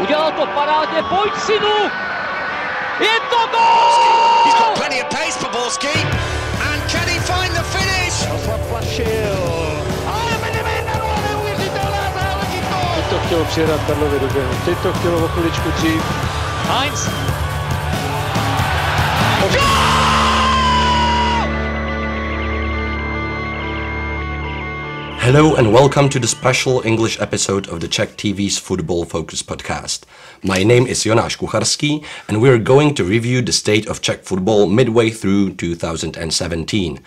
Udělal to parádně, pojď synu! Je to gól! He's got plenty of pace for Borski. And can he find the finish? Ale Mediméneru, neuvěřitelná záležitost! Teď to chtělo přihrát Karlovi do běhu, teď to chtělo o chviličku dřív. Heinz! Hello and welcome to the special English episode of the Czech TV's Football Focus podcast. My name is Jonáš Kucharský and we are going to review the state of Czech football midway through 2017.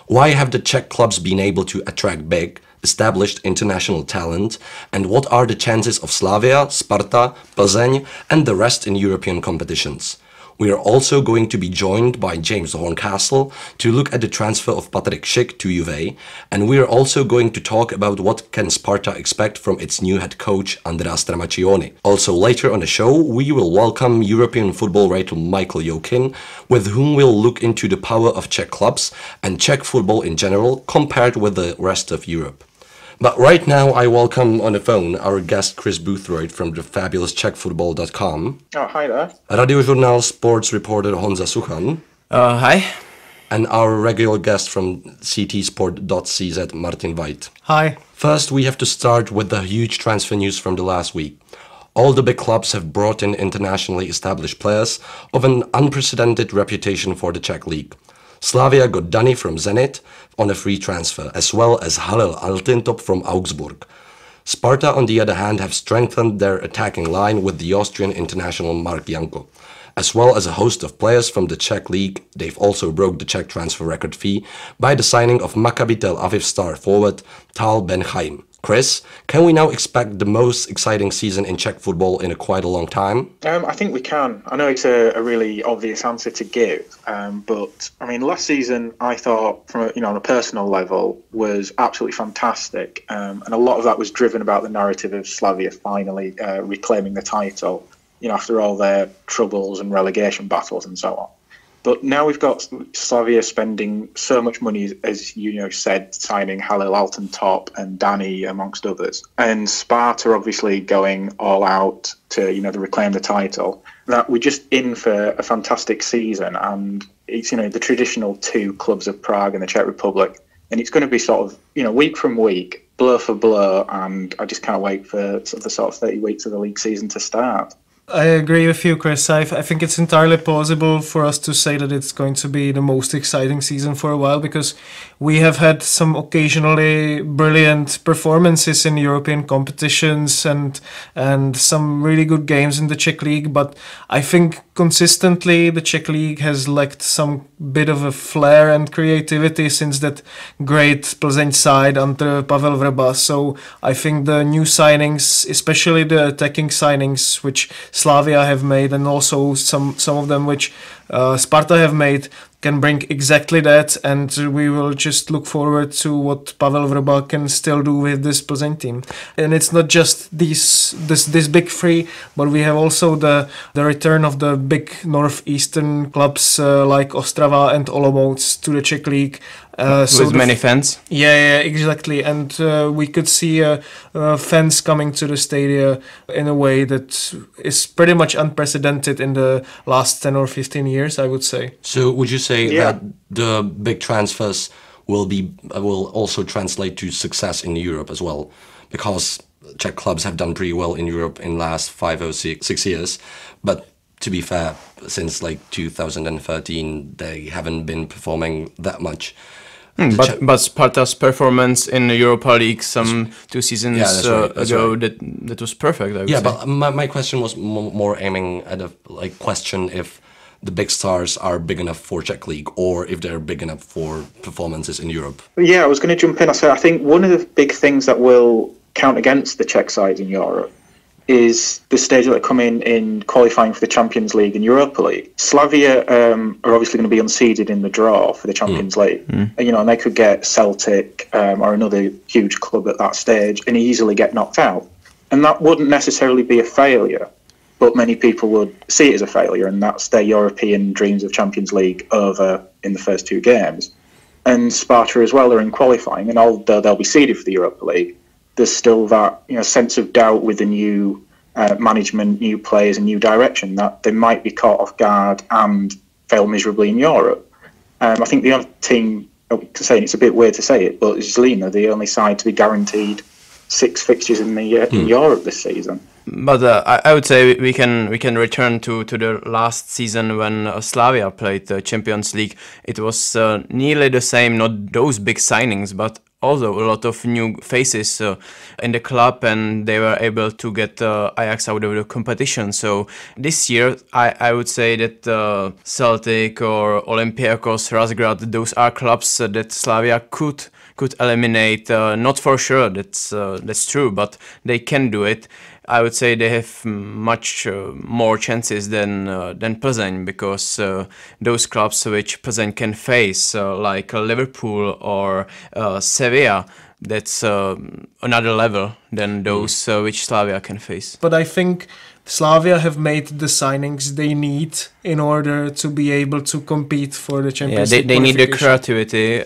Why have the Czech clubs been able to attract big, established international talent, and what are the chances of Slavia, Sparta, Plzeň and the rest in European competitions? We are also going to be joined by James Horncastle to look at the transfer of Schick to Juve, and we are also going to talk about what can Sparta expect from its new head coach Nového Stramaccioni. Also later on the show we will welcome European football writer Michael Yokhin, with whom we'll look into the power of Czech clubs and Czech football in general compared with the rest of Europe. But right now I welcome on the phone our guest Chris Boothroyd from the fabulous czechfootball.com. Oh, hi there. Radiožurnál sports reporter Honza Suchan. Hi. And our regular guest from ctsport.cz Martin Vait. Hi. First we have to start with the huge transfer news from the last week. All the big clubs have brought in internationally established players of an unprecedented reputation for the Czech league. Slavia got Dani from Zenit on a free transfer, as well as Altintop from Augsburg. Sparta, on the other hand, have strengthened their attacking line with the Austrian international Mark Janko. As well as a host of players from the Czech league, they've also broke the Czech transfer record fee by the signing of Maccabi Tel Aviv star forward Ben Haim. Chris, can we now expect the most exciting season in Czech football in quite a long time? I think we can. I know it's a really obvious answer to give, but I mean, last season I thought, from on a personal level, was absolutely fantastic, and a lot of that was driven about the narrative of Slavia finally reclaiming the title. After all their troubles and relegation battles and so on. But now we've got Slavia spending so much money, as said, signing Altintop and Dani, amongst others. And Sparta obviously going all out to, to reclaim the title. That we're just in for a fantastic season. And it's, the traditional two clubs of Prague and the Czech Republic. And it's going to be sort of, week from week, blow for blow. And I just can't wait for the sort of 30 weeks of the league season to start. I agree with you, Chris. I think it's entirely plausible for us to say that it's going to be the most exciting season for a while, because we have had some occasionally brilliant performances in European competitions and some really good games in the Czech League, but I think consistently the Czech League has lacked some bit of a flair and creativity since that great Plzeň side under Pavel Vrba. So I think the new signings, especially the attacking signings, which Slavia have made, and also some of them which Sparta have made, can bring exactly that, and we will just look forward to what Pavel Vrba can still do with this Plzeň team. And it's not just this big three, but we have also the return of the big northeastern clubs like Ostrava and Olomouc to the Czech League. With many fans? Yeah, exactly. And we could see fans coming to the stadia in a way that is pretty much unprecedented in the last 10 or 15 years, I would say. So would you say that the big transfers will also translate to success in Europe as well? Because Czech clubs have done pretty well in Europe in the last 5 or 6 years, but to be fair, since 2013 they haven't been performing that much. But Sparta's performance in the Europa League some 2 seasons ago, right. that was perfect, I would say. But my question was more aiming at a question if the big stars are big enough for Czech League, or if they're big enough for performances in Europe. Yeah, I was going to jump in. I think one of the big things that will count against the Czech side in Europe is the stage that they're coming in qualifying for the Champions League and Europa League. Slavia are obviously going to be unseeded in the draw for the Champions League. And they could get Celtic or another huge club at that stage and easily get knocked out. And that wouldn't necessarily be a failure, but many people would see it as a failure, and that's their European dreams of Champions League over in the first 2 games. And Sparta as well are in qualifying, and although they'll be seeded for the Europa League, there's still that sense of doubt with the new management, new players and new direction, that they might be caught off guard and fail miserably in Europe. I think the other team, it's a bit weird to say it, but Zlín are the only side to be guaranteed 6 fixtures in Europe this season. But I would say we can return to the last season when Slavia played the Champions League. It was nearly the same, not those big signings, but also a lot of new faces in the club, and they were able to get Ajax out of the competition. So this year, I would say that Celtic or Olympiacos, Razgrad, those are clubs that Slavia could eliminate. Not for sure, that's true, but they can do it. I would say they have much more chances than Plzeň, because those clubs which Plzeň can face, like Liverpool or Sevilla, that's another level than those which Slavia can face. But I think Slavia have made the signings they need in order to be able to compete for the Champions League. They need the creativity,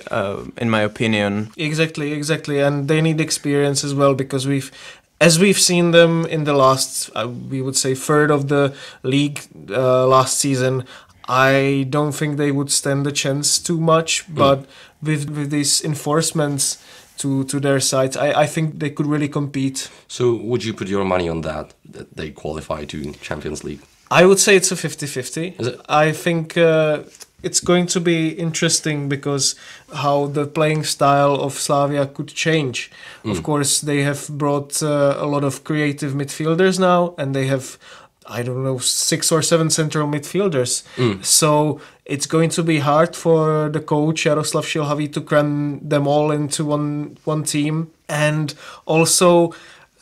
in my opinion. Exactly, and they need experience as well, because as we've seen them in the last, we would say, third of the league last season, I don't think they would stand a chance too much. But with these enforcements to their sides, I think they could really compete. So would you put your money on that they qualify to Champions League? I would say it's a 50-50. Is it? I think it's going to be interesting, because how the playing style of Slavia could change. Of course, they have brought a lot of creative midfielders now, and they have, 6 or 7 central midfielders. So it's going to be hard for the coach Jaroslav Šilhavý to cram them all into one team, and also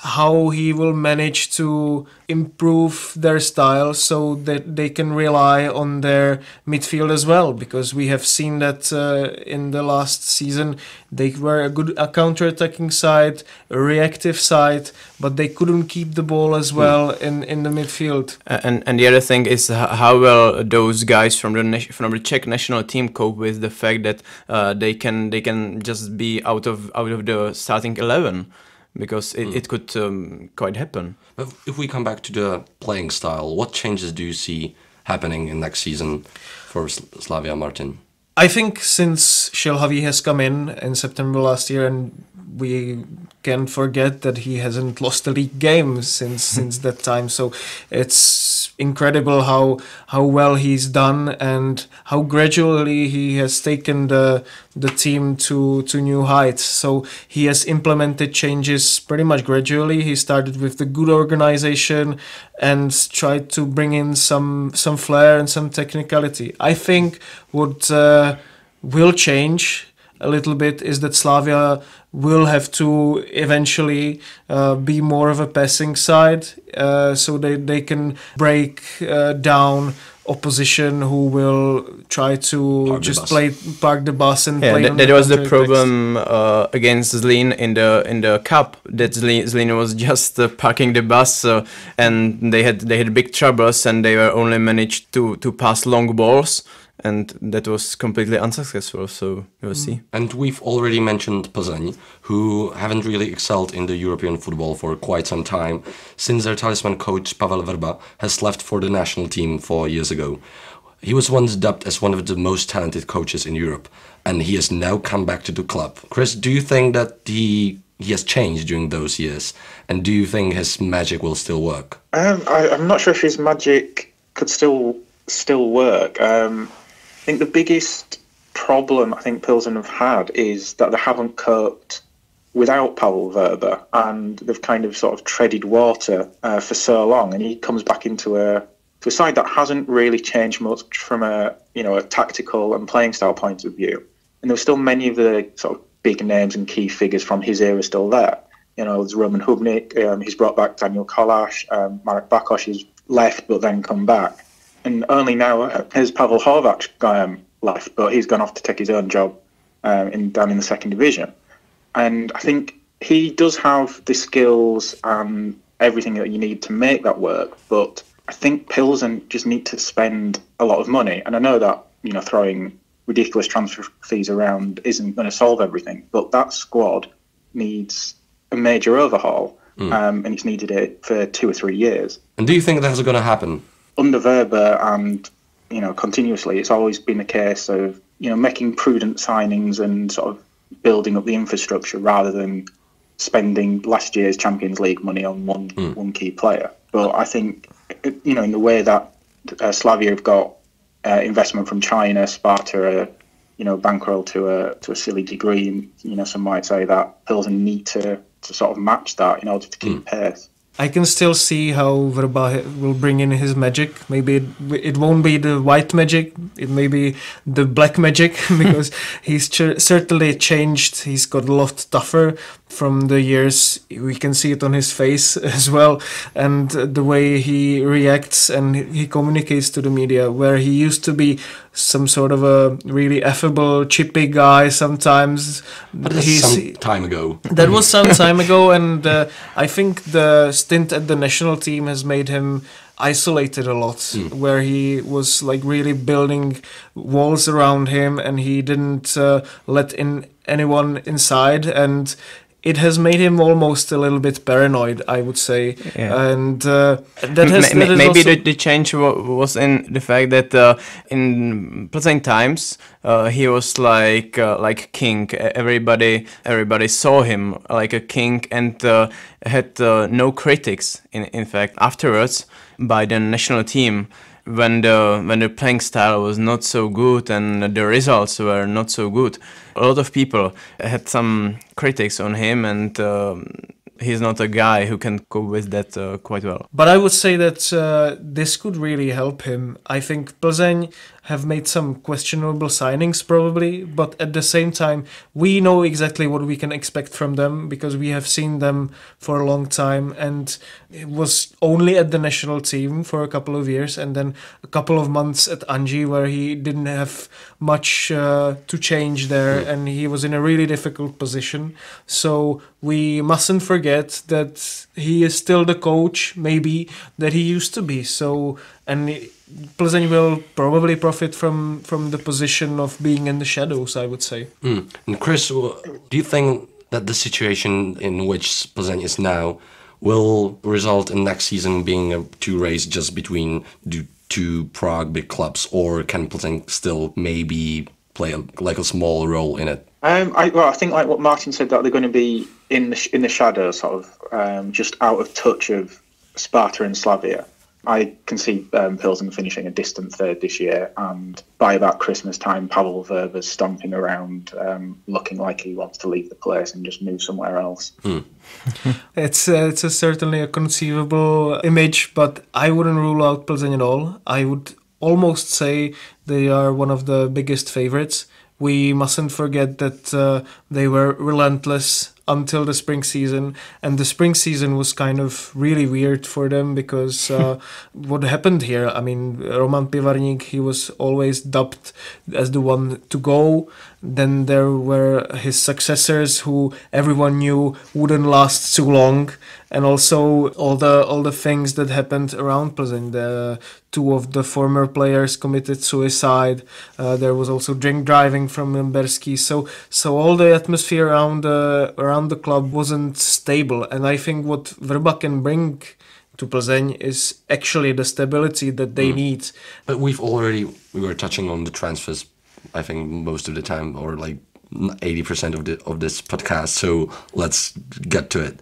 how he will manage to improve their style so that they can rely on their midfield as well, because we have seen that in the last season they were a good counter-attacking side, a reactive side, but they couldn't keep the ball as well in the midfield. And the other thing is how well those guys from the Czech national team cope with the fact that they can just be out of the starting 11. Because it could quite happen. But if we come back to the playing style, what changes do you see happening in next season for Slavia, Martin? I think since Šilhavý has come in September last year, and we can't forget that he hasn't lost a league game since that time. So it's incredible how well he's done, and how gradually he has taken the team to new heights. So he has implemented changes pretty much gradually. He started with the good organization and tried to bring in some flair and some technicality. I think what will change a little bit is that Slavia will have to eventually be more of a passing side, so they can break down opposition who will try to park the bus and play. That was the problem against Zlín in the cup. That Zlín was just parking the bus, and they had big troubles, and they were only managed to pass long balls. And that was completely unsuccessful, so we'll see. And we've already mentioned Plzeň, who haven't really excelled in the European football for quite some time, since their talisman coach Pavel Vrba has left for the national team 4 years ago. He was once dubbed as one of the most talented coaches in Europe, and he has now come back to the club. Chris, do you think that he has changed during those years? And do you think his magic will still work? I'm not sure if his magic could still work. I think the biggest problem I think Pilsen have had is that they haven't coped without Pavel Vrba, and they've kind of sort of treaded water for so long, and he comes back into a side that hasn't really changed much from a tactical and playing style point of view. And there's still many of the sort of big names and key figures from his era still there. There's Roman Hubnik, he's brought back Daniel Kolář, Marek Bakos has left but then come back. And only now has Pavel Horváth left, but he's gone off to take his own job down in the second division. And I think he does have the skills and everything that you need to make that work, but I think Pilsen just need to spend a lot of money. And I know that throwing ridiculous transfer fees around isn't going to solve everything, but that squad needs a major overhaul. and it's needed it for 2 or 3 years. And do you think that's going to happen? Under Verba and, continuously, it's always been a case of, making prudent signings and sort of building up the infrastructure rather than spending last year's Champions League money on one key player. But I think, in the way that Slavia have got investment from China, Sparta bankroll to a silly degree, and, some might say that Pilsen need to sort of match that in order to keep pace. I can still see how Verba will bring in his magic. Maybe it won't be the white magic, it may be the black magic, because he's certainly changed. He's got a lot tougher from the years. We can see it on his face as well, and the way he reacts and he communicates to the media, where he used to be some sort of a really affable, chippy guy sometimes. But that's some time ago. That was some time ago, and I think the stint at the national team has made him isolated a lot, where he was like really building walls around him, and he didn't let in anyone inside, and it has made him almost a little bit paranoid, I would say. Yeah. And maybe the change was in the fact that in Plzeň times he was like king. Everybody saw him like a king, and had no critics. In fact, afterwards by the national team, when the playing style was not so good and the results were not so good, a lot of people had some critics on him, and he's not a guy who can cope with that quite well. But I would say that this could really help him. I think Plzeň have made some questionable signings probably, but at the same time we know exactly what we can expect from them, because we have seen them for a long time, and it was only at the national team for a couple of years, and then a couple of months at Anji, where he didn't have much to change there, and he was in a really difficult position. So we mustn't forget that he is still the coach, maybe, that he used to be. So, and Plzeň will probably profit from the position of being in the shadows, I would say. And Chris, do you think that the situation in which Plzeň is now will result in next season being a two-race just between the two Prague big clubs, or can Plzeň still maybe play a small role in it? I think like what Martin said, that they're going to be in the shadow, sort of just out of touch of Sparta and Slavia. I can see Pilsen finishing a distant third this year, and by about Christmas time, Pavel Verba's stomping around, looking like he wants to leave the place and just move somewhere else. It's certainly a conceivable image, but I wouldn't rule out Plzeň at all. I would almost say they are one of the biggest favourites. We mustn't forget that they were relentless until the spring season, and the spring season was kind of really weird for them, because what happened here, I mean, Roman Pivarník, he was always dubbed as the one to go. Then there were his successors, who everyone knew wouldn't last too long, and also all the things that happened around Plzeň. The two of the former players committed suicide. There was also drink driving from Lemberský. So all the atmosphere around the club wasn't stable, and I think what Verba can bring to Plzeň is actually the stability that they need. But we were touching on the transfers, I think, most of the time, or like 80% of this podcast. So let's get to it.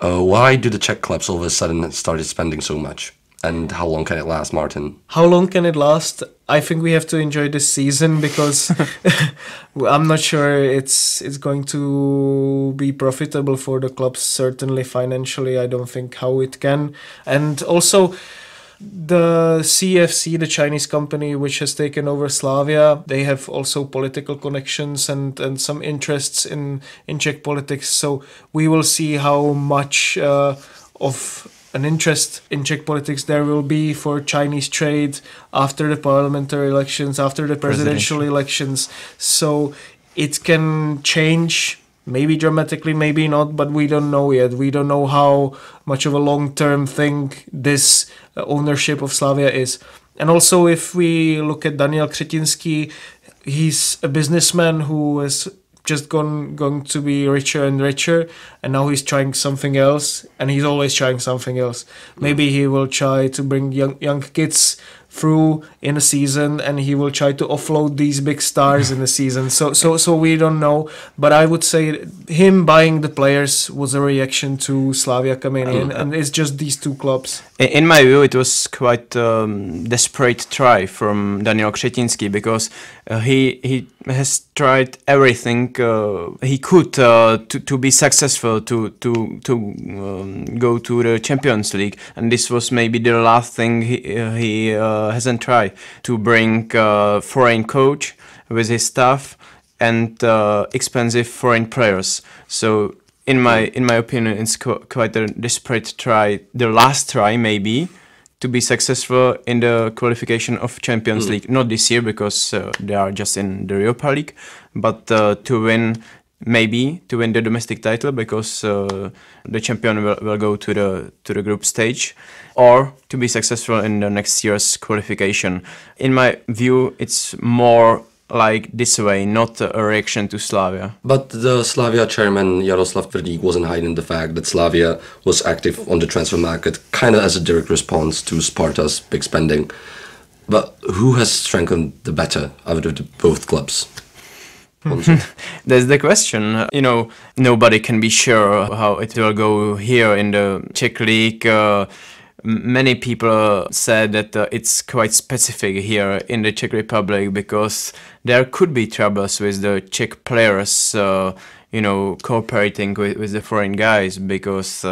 Why do the Czech clubs all of a sudden started spending so much? And how long can it last, Martin? How long can it last? I think we have to enjoy this season, because I'm not sure it's going to be profitable for the clubs. Certainly financially, I don't think how it can. And also, the CFC, the Chinese company which has taken over Slavia, they have also political connections and some interests in Czech politics. So we will see how much of an interest in Czech politics there will be for Chinese trade after the parliamentary elections, after the presidential elections. So it can change, maybe dramatically, maybe not, but we don't know yet. We don't know how much of a long-term thing this ownership of Slavia is. And also, if we look at Daniel Křetinský, he's a businessman who has just going to be richer and richer, and now he's trying something else, and he's always trying something else. Maybe he will try to bring young kids through in a season, and he will try to offload these big stars in the season. So we don't know, but I would say him buying the players was a reaction to Slavia coming in, and it's just these two clubs. In my view, it was quite desperate try from Daniel Křetínský, because he has tried everything he could to be successful, to go to the Champions League, and this was maybe the last thing he hasn't tried, to bring foreign coach with his staff and expensive foreign players. So in my opinion, it's quite a desperate try, the last try maybe, to be successful in the qualification of Champions League. Not this year, because they are just in the Europa League, but to win the domestic title, because the champion will go to the group stage, or to be successful in the next year's qualification. In my view, it's more like this way, not a reaction to Slavia. But the Slavia chairman Jaroslav Tvrdík wasn't hiding the fact that Slavia was active on the transfer market, kind of as a direct response to Sparta's big spending. But who has strengthened the better out of the both clubs? That's the question. Nobody can be sure how it will go here in the Czech league. Many people said that it's quite specific here in the Czech Republic, because there could be troubles with the Czech players, cooperating with the foreign guys, because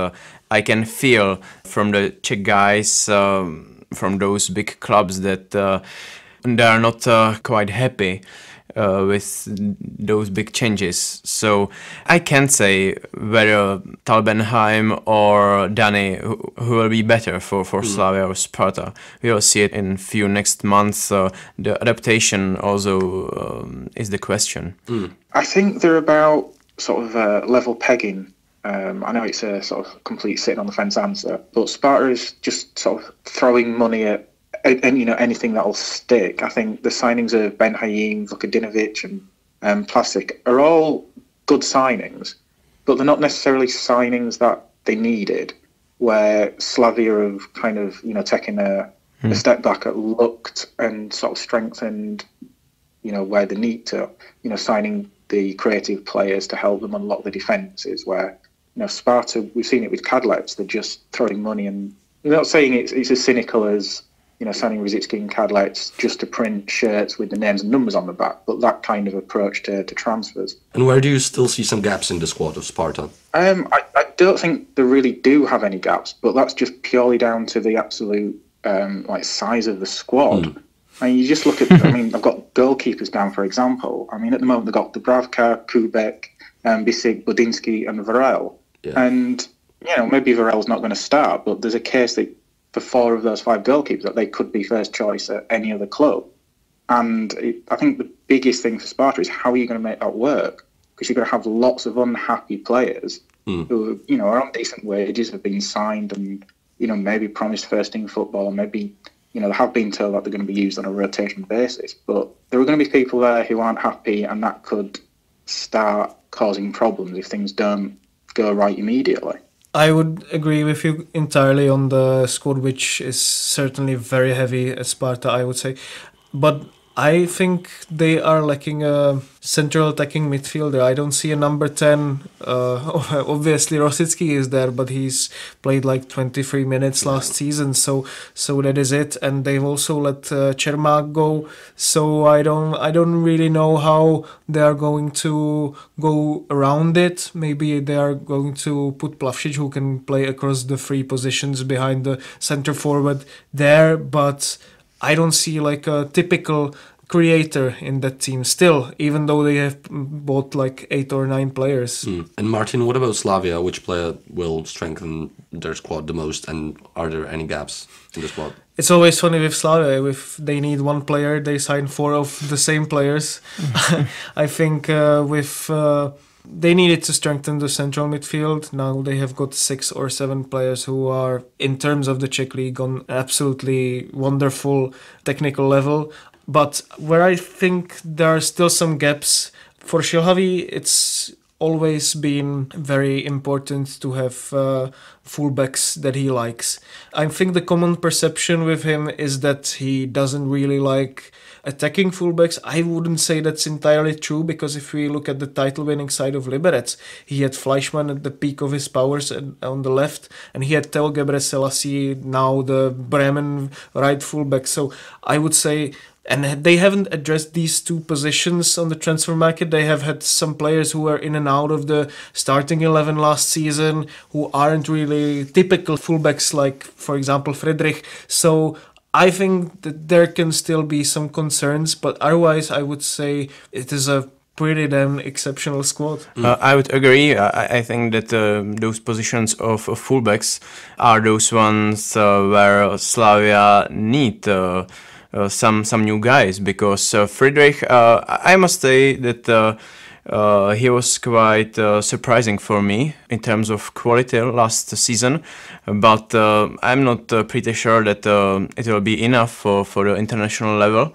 I can feel from the Czech guys, from those big clubs, that they are not quite happy with those big changes. So I can't say whether Ben Haim or Dani who will be better for Slavia or Sparta. We will see it in few next months. The adaptation also is the question. I think they're about sort of level pegging. I know it's a sort of complete sitting on the fence answer, but Sparta is just sort of throwing money at anything that'll stick. I think the signings of Ben Haim, Vukadinovic and Plastic are all good signings, but they're not necessarily signings that they needed, where Slavia have kind of, taken a step back, looked and sort of strengthened, where they need to, signing the creative players to help them unlock the defences, where, Sparta, we've seen it with Kadlec, they're just throwing money, and I'm not saying it's as cynical as, signing Rosicky and Kadlec just to print shirts with the names and numbers on the back, but that kind of approach to transfers. And where do you still see some gaps in the squad of Sparta? I don't think they really do have any gaps, but that's just purely down to the absolute size of the squad. You just look at, I've got goalkeepers down, for example. At the moment they've got Dubravka, Kubek, Bisik, Budinsky and Varel. Yeah. And, maybe Varel's not going to start, but there's a case that for 4 of those 5 goalkeepers that they could be first choice at any other club. And I think the biggest thing for Sparta is how are you going to make that work? Because you're going to have lots of unhappy players who, are on decent wages, have been signed and, maybe promised first team football, and maybe, they have been told that they're going to be used on a rotation basis. But there are going to be people there who aren't happy, and that could start causing problems if things don't go right immediately. I would agree with you entirely on the squad, which is certainly very heavy at Sparta, I would say. But I think they are lacking a central attacking midfielder. I don't see a number 10. Obviously, Rosicky is there, but he's played like 23 minutes last season, so that is it. And they've also let Čermák go, so I don't really know how they are going to go around it. Maybe they are going to put Plavšič, who can play across the 3 positions behind the centre forward there, but I don't see like a typical creator in that team still, even though they have bought like 8 or 9 players. And Martin, what about Slavia? Which player will strengthen their squad the most, and are there any gaps in the squad? It's always funny with Slavia. If they need 1 player, they sign 4 of the same players. I think they needed to strengthen the central midfield. Now they have got 6 or 7 players who are, in terms of the Czech league, on absolutely wonderful technical level. But where I think there are still some gaps For Šilhavý, it's always been very important to have fullbacks that he likes. I think the common perception with him is that he doesn't really like attacking fullbacks. I wouldn't say that's entirely true, because if we look at the title-winning side of Liberec, he had Fleischmann at the peak of his powers on the left, and he had Theo Gebre-Selassie, now the Bremen right fullback. So I would say, and they haven't addressed these two positions on the transfer market. They have had some players who were in and out of the starting 11 last season, who aren't really typical fullbacks, like, for example, Friedrich. So I think that there can still be some concerns, but otherwise I would say it is a pretty damn exceptional squad. I would agree. I think that those positions of fullbacks are those ones where Slavia need some new guys, because Friedrich, I must say that he was quite surprising for me in terms of quality last season, but I'm not pretty sure that it will be enough for the international level.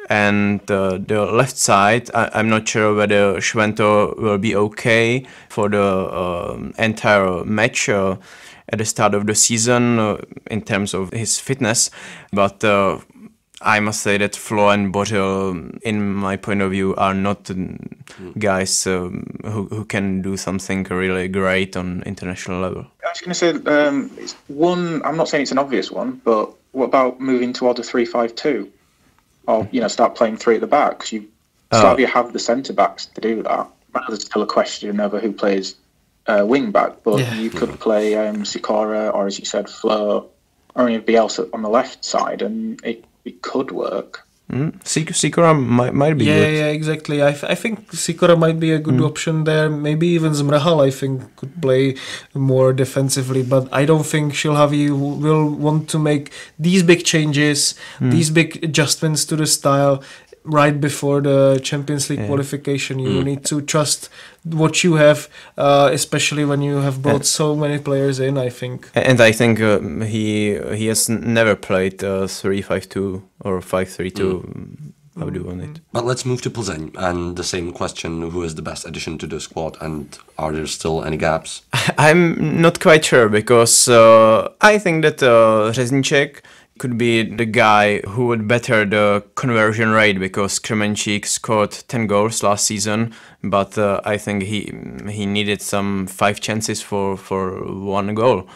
And the left side, I'm not sure whether Schwento will be okay for the entire match at the start of the season in terms of his fitness, but I must say that Flo and Bořil, in my point of view, are not guys who can do something really great on international level. I was going to say, it's one. I'm not saying it's an obvious one, but what about moving toward a 3-5-2, or start playing three at the back? Because you Slavia have the centre backs to do that. There's still a question over who plays wing back, but you could play Sikora, or as you said, Flo, or anybody else on the left side, and it could work. Sikora might be good. Yeah, exactly. I think Sikora might be a good option there. Maybe even Zmrhal, I think, could play more defensively. But I don't think Šilhavý will want to make these big changes, these big adjustments to the style right before the Champions League qualification. You need to trust what you have, especially when you have brought so many players in, I think. And I think he has never played 3-5-2 or 5-3-2. How do you want it? But let's move to Plzeň, and the same question: who is the best addition to the squad, and are there still any gaps? I'm not quite sure, because I think that Řezníček could be the guy who would better the conversion rate, because Kremenčík scored 10 goals last season, but I think he needed some 5 chances for 1 goal.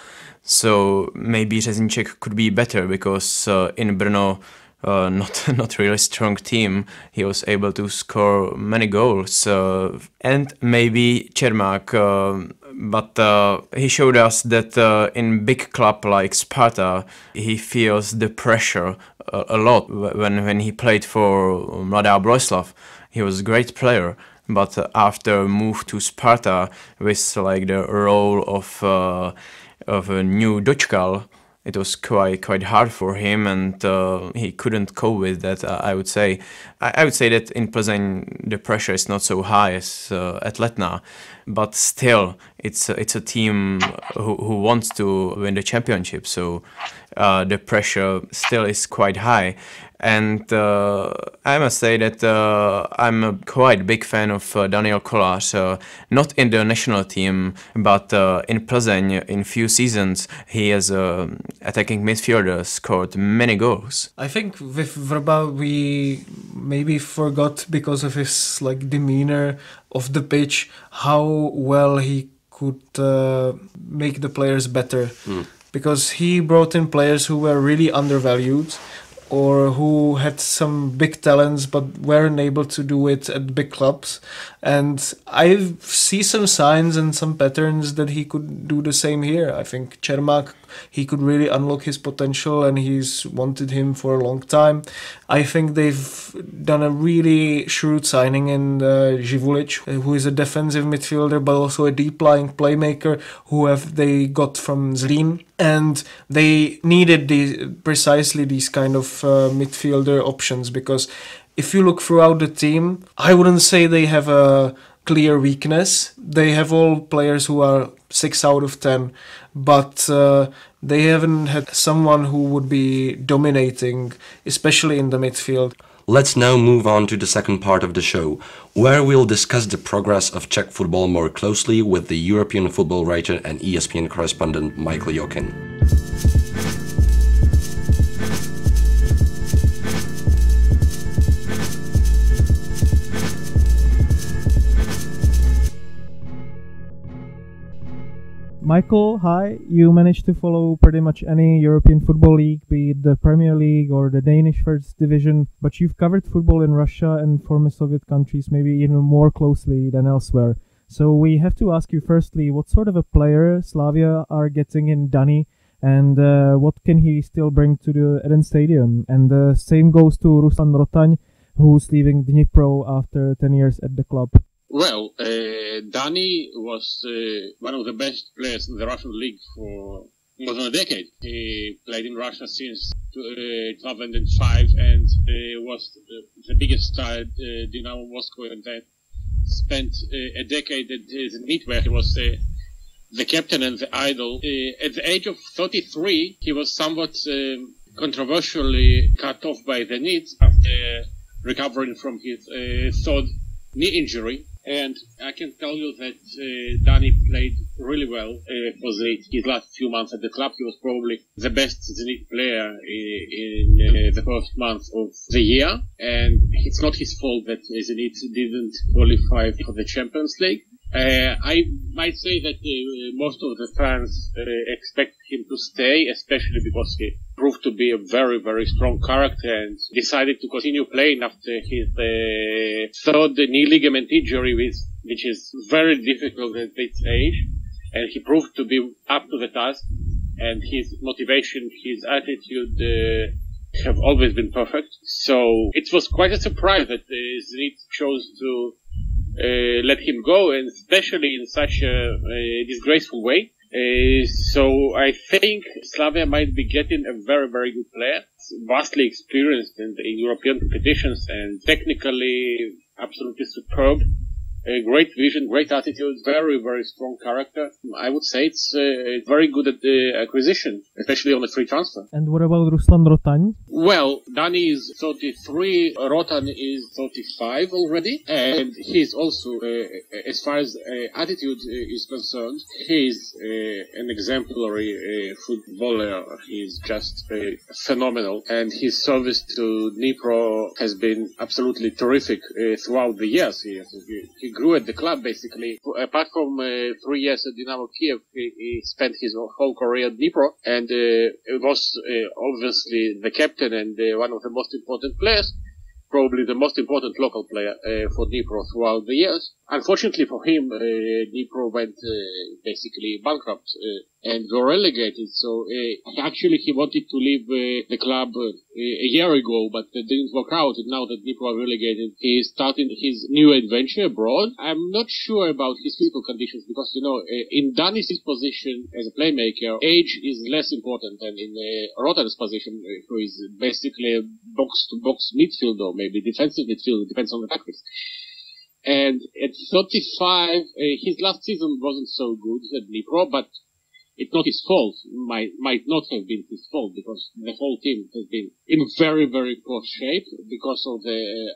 So maybe Řezníček could be better, because in Brno, not really strong team, he was able to score many goals. And maybe Čermák, but he showed us that in big club like Sparta, he feels the pressure a lot. When he played for Mladá Boleslav, he was a great player, but after move to Sparta with like the role of a new Dočkal, it was quite hard for him, and he couldn't cope with that. I would say that in Plzeň the pressure is not so high as at Letná, but still it's a team who wants to win the championship. So the pressure still is quite high. And I must say that I'm a quite big fan of Daniel Kolář, not in the national team, but in Plzeň in few seasons he as an attacking midfielder scored many goals. I think with Vrba we maybe forgot, because of his demeanor of the pitch, how well he could make the players better. Because he brought in players who were really undervalued, or who had some big talents but weren't able to do it at big clubs. And I see some signs and some patterns that he could do the same here. I think Čermák, he could really unlock his potential, and he's wanted him for a long time. I think they've done a really shrewd signing in Živulic, who is a defensive midfielder but also a deep-lying playmaker they got from Zlín. And they needed precisely these kind of midfielder options, because if you look throughout the team, I wouldn't say they have a clear weakness. They have all players who are 6 out of 10, but they haven't had someone who would be dominating, especially in the midfield. Let's now move on to the second part of the show, where we'll discuss the progress of Czech football more closely with the European football writer and ESPN correspondent Michael Yokhin. Michael, hi. You managed to follow pretty much any European football league, be it the Premier League or the Danish First Division, but you've covered football in Russia and former Soviet countries maybe even more closely than elsewhere. So we have to ask you firstly, what sort of a player Slavia are getting in Dani, and what can he still bring to the Eden Stadium? And the same goes to Ruslan Rotaň, who's leaving Dnipro after 10 years at the club. Well, Dani was one of the best players in the Russian league for more than a decade. He played in Russia since 2005 and was the biggest star at Dynamo Moscow, and then spent a decade at Zenit, where he was the captain and the idol. At the age of 33, he was somewhat controversially cut off by Zenit after recovering from his third knee injury. And I can tell you that Dani played really well for Zenit. His last few months at the club, he was probably the best Zenit player in the first month of the year. And it's not his fault that Zenit didn't qualify for the Champions League. I might say that most of the fans expect him to stay, especially because he proved to be a very, very strong character and decided to continue playing after his third knee ligament injury, which is very difficult at this age. And he proved to be up to the task, and his motivation, his attitude have always been perfect. So it was quite a surprise that Zenit chose to let him go, and especially in such a disgraceful way. So I think Slavia might be getting a very, very good player, vastly experienced in European competitions and technically absolutely superb. Great vision, great attitude, very, very strong character. I would say it's very good at the acquisition, especially on a free transfer. And what about Ruslan Rotaň? Well, Dani is 33, Rotaň is 35 already, and he's also, as far as attitude is concerned, he's an exemplary footballer. He's just phenomenal, and his service to Dnipro has been absolutely terrific throughout the years. He grew at the club, basically. Apart from 3 years at Dynamo Kiev, he spent his whole career at Dnipro, and was obviously the captain and one of the most important players, probably the most important local player for Dnipro throughout the years. Unfortunately for him, Dnipro went basically bankrupt and were relegated. So actually he wanted to leave the club a year ago, but it didn't work out. And now that Dnipro are relegated, he is starting his new adventure abroad. I'm not sure about his physical conditions because, you know, in Dani's position as a playmaker, age is less important than in Rotan's position, who is basically a box-to-box midfielder, maybe defensive midfielder, depends on the tactics. And at 35, his last season wasn't so good at Dnipro, but it's not his fault. Might not have been his fault because the whole team has been in very, very poor shape because of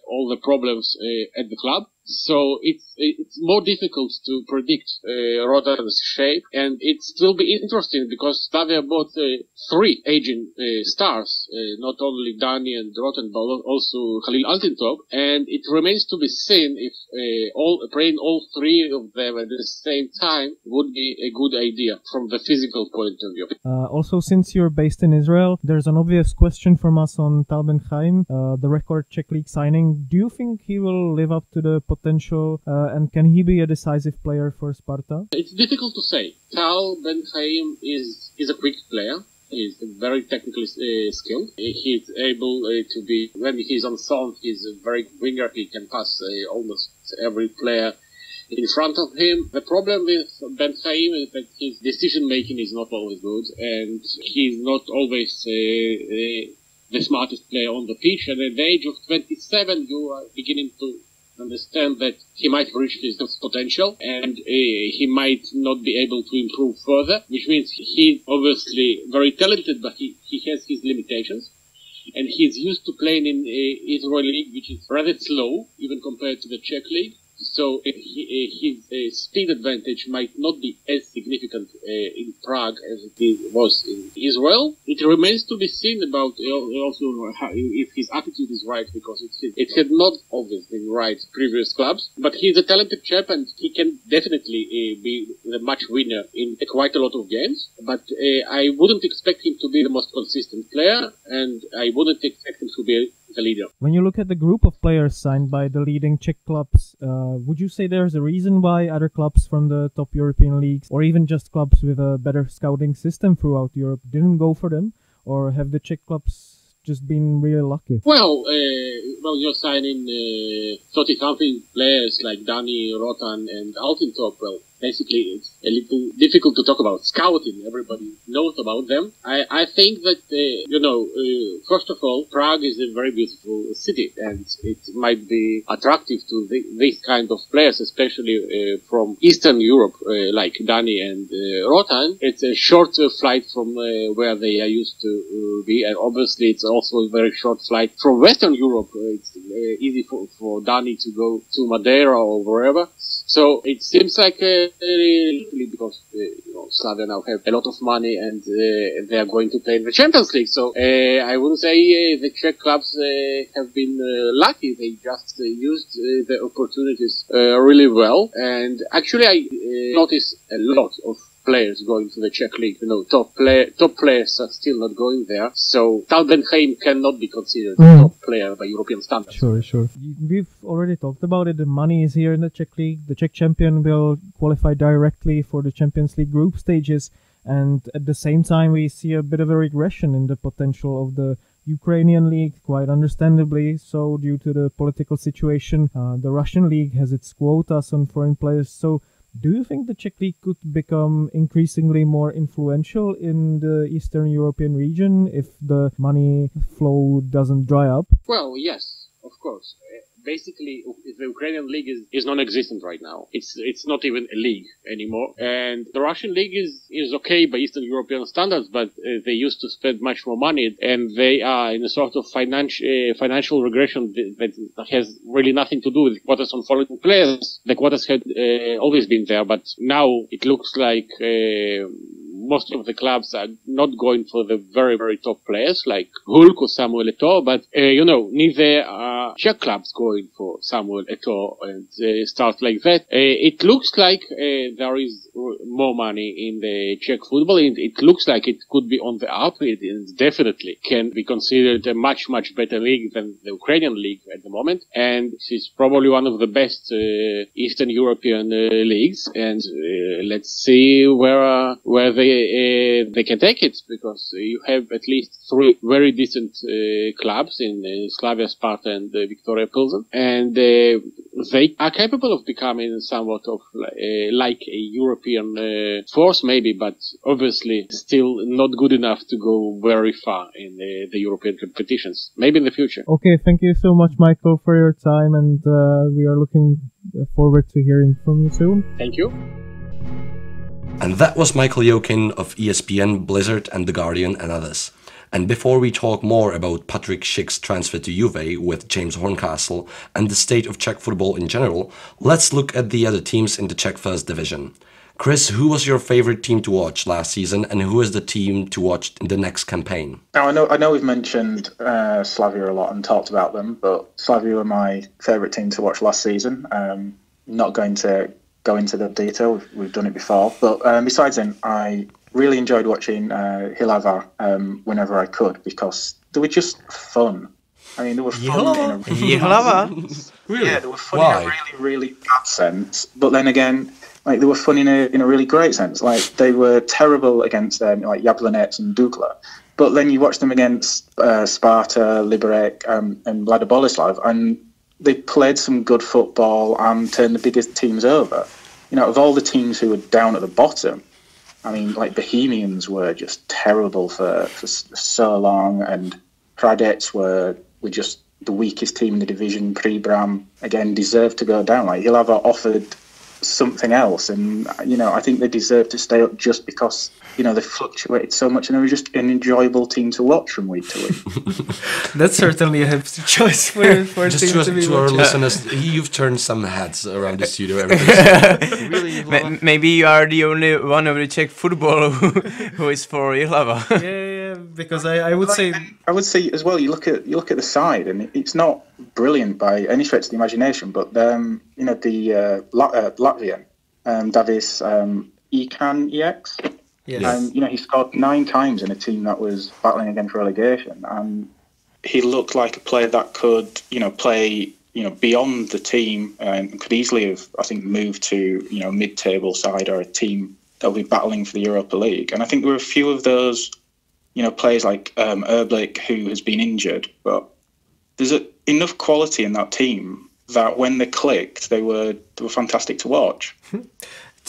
all the problems at the club. So it's more difficult to predict Rotan's shape, and it will be interesting because Slavia bought 3 aging stars, not only Dani and Rotan, but also Khalil Altintop, and it remains to be seen if playing all 3 of them at the same time would be a good idea from the physical point of view. Also, since you're based in Israel, there's an obvious question from us on Tal Ben Haim, the record Czech League signing. Do you think he will live up to the potential, and can he be a decisive player for Sparta? It's difficult to say. Tal Ben Haim is a quick player. He's very technically skilled. He's able to be, when he's on form, he's a very good winger. He can pass almost every player in front of him. The problem with Ben Haim is that his decision making is not always good, and he's not always the smartest player on the pitch. And at the age of 27, you are beginning to understand that he might reach his potential and he might not be able to improve further, which means he's obviously very talented, but he has his limitations. and he's used to playing in Israeli league, which is rather slow, even compared to the Czech league. So his speed advantage might not be as significant in Prague as it was in Israel. It remains to be seen about also if his attitude is right, because it had not always been right previous clubs. But he's a talented chap, and he can definitely be the match winner in quite a lot of games. But I wouldn't expect him to be the most consistent player, and I wouldn't expect him to be the leader. When you look at the group of players signed by the leading Czech clubs, would you say there's a reason why other clubs from the top European leagues, or even just clubs with a better scouting system throughout Europe, didn't go for them? Or have the Czech clubs just been really lucky? Well, you're signing 30-something players like Dani, Rotan and Altintop. Well, basically, it's a little difficult to talk about scouting. Everybody knows about them. I think that, first of all, Prague is a very beautiful city, and it might be attractive to these kind of players, especially from Eastern Europe, like Dani and Rotan. It's a short flight from where they are used to be, and obviously it's also a very short flight from Western Europe. It's easy for Dani to go to Madeira or wherever. So it seems like because Slavia now have a lot of money, and they are going to play in the Champions League. So I would say the Czech clubs have been lucky. They just used the opportunities really well. And actually, I noticed a lot of players going to the Czech league. Top players are still not going there. So Ben Haim cannot be considered a top player by European standards. Sure. We've already talked about it. The money is here in the Czech league. The Czech champion will qualify directly for the Champions League group stages. And at the same time, we see a bit of a regression in the potential of the Ukrainian league, quite understandably. So due to the political situation, the Russian league has its quotas on foreign players. So do you think the Czech league could become increasingly more influential in the Eastern European region if the money flow doesn't dry up? Well, yes, of course. Basically, the Ukrainian league is non-existent right now. It's not even a league anymore. And the Russian league is okay by Eastern European standards, but they used to spend much more money, and they are in a sort of financial regression that has really nothing to do with quotas on foreign players. The quotas had always been there, but now it looks like most of the clubs are not going for the very, very top players like Hulk or Samuel Eto'o, but, neither are Czech clubs going for Samuel Eto'o and stuff like that. It looks like there is more money in the Czech football, and it looks like it could be on the up. It definitely can be considered a much, much better league than the Ukrainian league at the moment, and it's probably one of the best Eastern European leagues, and let's see where they can take it, because you have at least 3 very decent clubs in Slavia, Sparta and Victoria Plzeň, and they are capable of becoming somewhat of like a European force maybe, but obviously still not good enough to go very far in the European competitions. Maybe in the future. Okay, thank you so much, Michael, for your time, and we are looking forward to hearing from you soon. Thank you. And that was Michael Yokhin of ESPN, Blizzard and The Guardian and others. And before we talk more about Patrik Schick's transfer to Juve with James Horncastle and the state of Czech football in general, let's look at the other teams in the Czech First Division. Chris, who was your favorite team to watch last season, and who is the team to watch in the next campaign? Now, I know we've mentioned Slavia a lot and talked about them, but Slavia were my favourite team to watch last season. Not going to go into the detail, we've done it before, but besides them, I really enjoyed watching Hlava whenever I could, because they were just fun. I mean, they were fun Really? Yeah, they were fun in a really, really bad sense, but then again, like, they were fun in a really great sense. Like, they were terrible against like Jablonec and Dukla, but then you watch them against Sparta, Liberec and Mladá Boleslav, and they played some good football and turned the biggest teams over. Of all the teams who were down at the bottom, I mean, like, Bohemians were just terrible for so long, and Hradec were just the weakest team in the division. Příbram, again, deserved to go down. Like, Hlava offered something else. And, I think they deserve to stay up just because, they fluctuated so much and they were just an enjoyable team to watch from week to week. That's certainly a hefty choice for a team to be to our watching. listeners, you've turned some heads around the studio. Maybe you are the only one of the Czech football who is for Jihlava. Yeah, because I would say... I would say as well, you look at the side and it's not brilliant by any stretch of the imagination, but the Latvian, Davis EX. Yes. He scored 9 times in a team that was battling against relegation, and he looked like a player that could, play, beyond the team and could easily have, I think, moved to, mid-table side or a team that will be battling for the Europa League. And I think there were a few of those, players like Erblick, who has been injured, but there's enough quality in that team that when they clicked, they were fantastic to watch.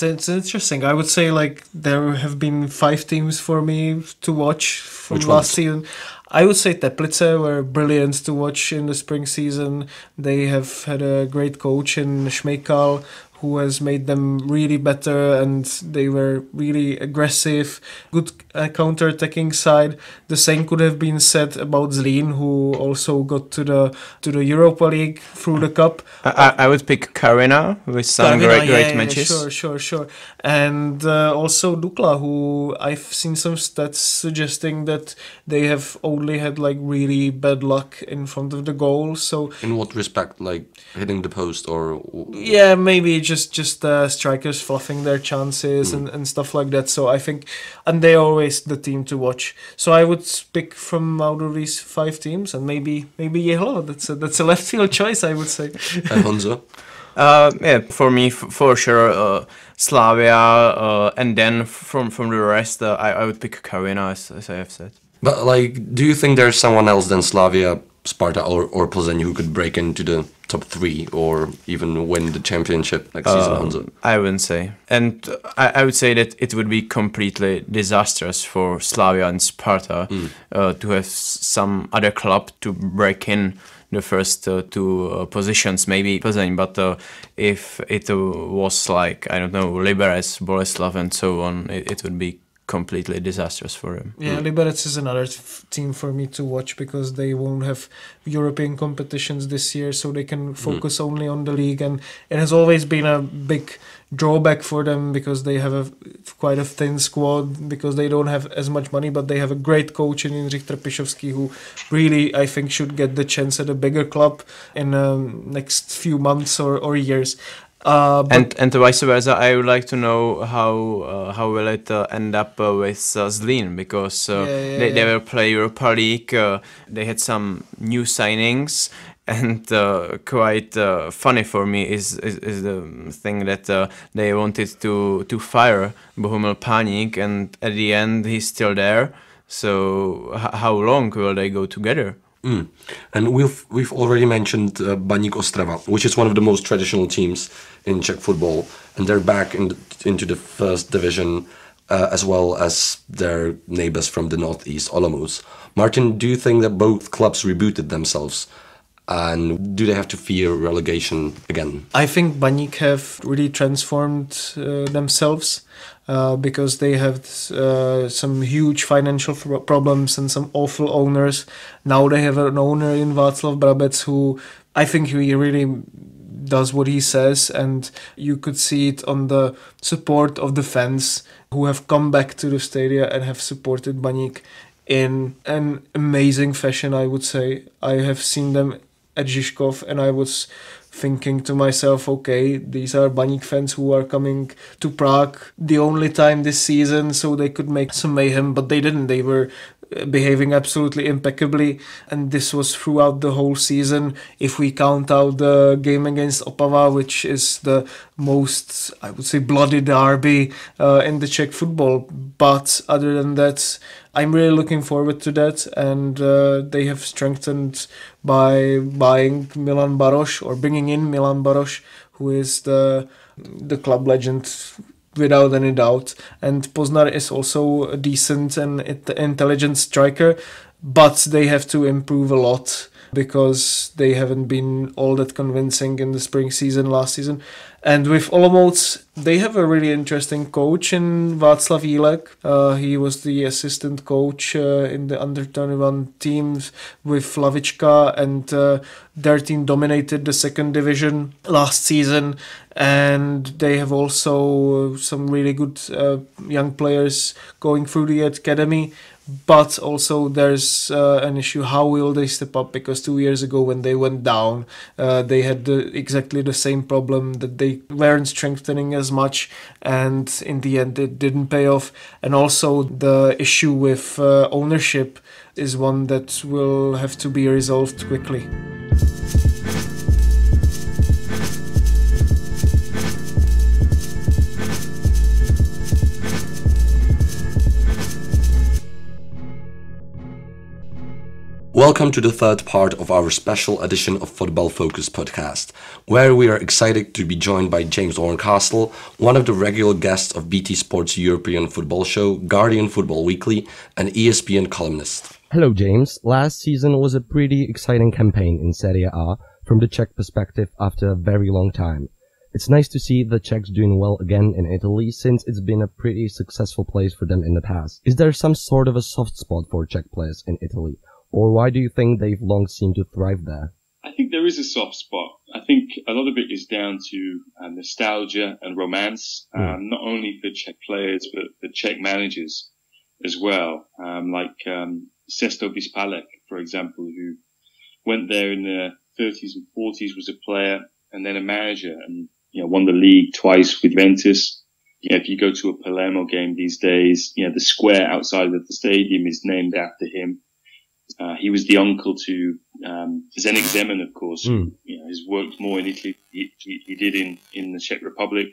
It's interesting. I would say there have been 5 teams for me to watch from Which last ones? season. I would say Teplice were brilliant to watch in the spring season. They have had a great coach in Schmeichel, who has made them really better, and they were really aggressive, good counter-attacking side. The same could have been said about Zlín, who also got to the Europa League through the cup. I would pick Karina with some great matches. Sure. And also Dukla, who I've seen some stats suggesting that they have only had really bad luck in front of the goal. So In what respect, like hitting the post or? yeah, maybe just strikers fluffing their chances and stuff like that. So I think, and they're always the team to watch. So I would pick from out of these 5 teams, and maybe Jihlava. That's a left field choice, I would say. Honzo? For me, for sure, Slavia, and then from the rest, I would pick Karina, as I have said. But do you think there's someone else than Slavia, Sparta or Plzeň who could break into the top 3 or even win the championship next season, Honzo? I wouldn't say. And I would say that it would be completely disastrous for Slavia and Sparta to have some other club to break in the first 2 positions, maybe Plzeň, but if it was I don't know, Liberec, Boleslav and so on, it would be completely disastrous for him. Yeah, Liberec is another team for me to watch because they won't have European competitions this year, so they can focus only on the league, and it has always been a big drawback for them because they have quite a thin squad because they don't have as much money, but they have a great coach in Jindřich Trpišovský who really, I think, should get the chance at a bigger club in next few months or years. And vice versa, I would like to know how will it end up with Zlín, because they will play Europa League. They had some new signings, and quite funny for me is the thing that they wanted to fire Bohumil Pánik, and at the end he's still there. So how long will they go together? And we've already mentioned Baník Ostrava, which is one of the most traditional teams in Czech football, and they're back into the first division, as well as their neighbors from the northeast, Olomouc. Martin, do you think that both clubs rebooted themselves, and do they have to fear relegation again? I think Baník have really transformed themselves. Because they have some huge financial problems and some awful owners. Now they have an owner in Václav Brabec who I think he really does what he says, and you could see it on the support of the fans who have come back to the stadium and have supported Baník in an amazing fashion, I would say. I have seen them at Žižkov and I was thinking to myself, okay, these are Baník fans who are coming to Prague the only time this season so they could make some mayhem, but they didn't. They were behaving absolutely impeccably, and this was throughout the whole season. If we count out the game against Opava, which is the most, I would say, bloody derby in the Czech football. But other than that, I'm really looking forward to that, and they have strengthened by buying Milan Baroš, or bringing in Milan Baroš, who is the club legend without any doubt. And Poznar is also a decent and intelligent striker, but they have to improve a lot because they haven't been all that convincing in the spring season last season. And with Olomouc, they have a really interesting coach in Václav Jílek. He was the assistant coach in the under-21 teams with Lavička, and their team dominated the second division last season. And they have also some really good young players going through the academy. But also there's an issue, how will they step up? Because 2 years ago when they went down, they had exactly the same problem, that they weren't strengthening as much, and in the end it didn't pay off. And also the issue with ownership is one that will have to be resolved quickly. Welcome to the third part of our special edition of Fotbal Focus podcast, where we are excited to be joined by James Horncastle, one of the regular guests of BT Sport's European football show, Guardian Football Weekly, and ESPN columnist. Hello James, last season was a pretty exciting campaign in Serie A from the Czech perspective after a very long time. It's nice to see the Czechs doing well again in Italy, since it's been a pretty successful place for them in the past. Is there some sort of a soft spot for Czech players in Italy? Or why do you think they've long seemed to thrive there? I think there is a soft spot. I think a lot of it is down to nostalgia and romance, not only for Czech players, but for Czech managers as well. Like Sesto Vyspalek, for example, who went there in the 30s and 40s, was a player and then a manager, and won the league twice with Juventus. If you go to a Palermo game these days, the square outside of the stadium is named after him. He was the uncle to Zdeněk Zeman, of course, who has worked more in Italy he did in the Czech Republic,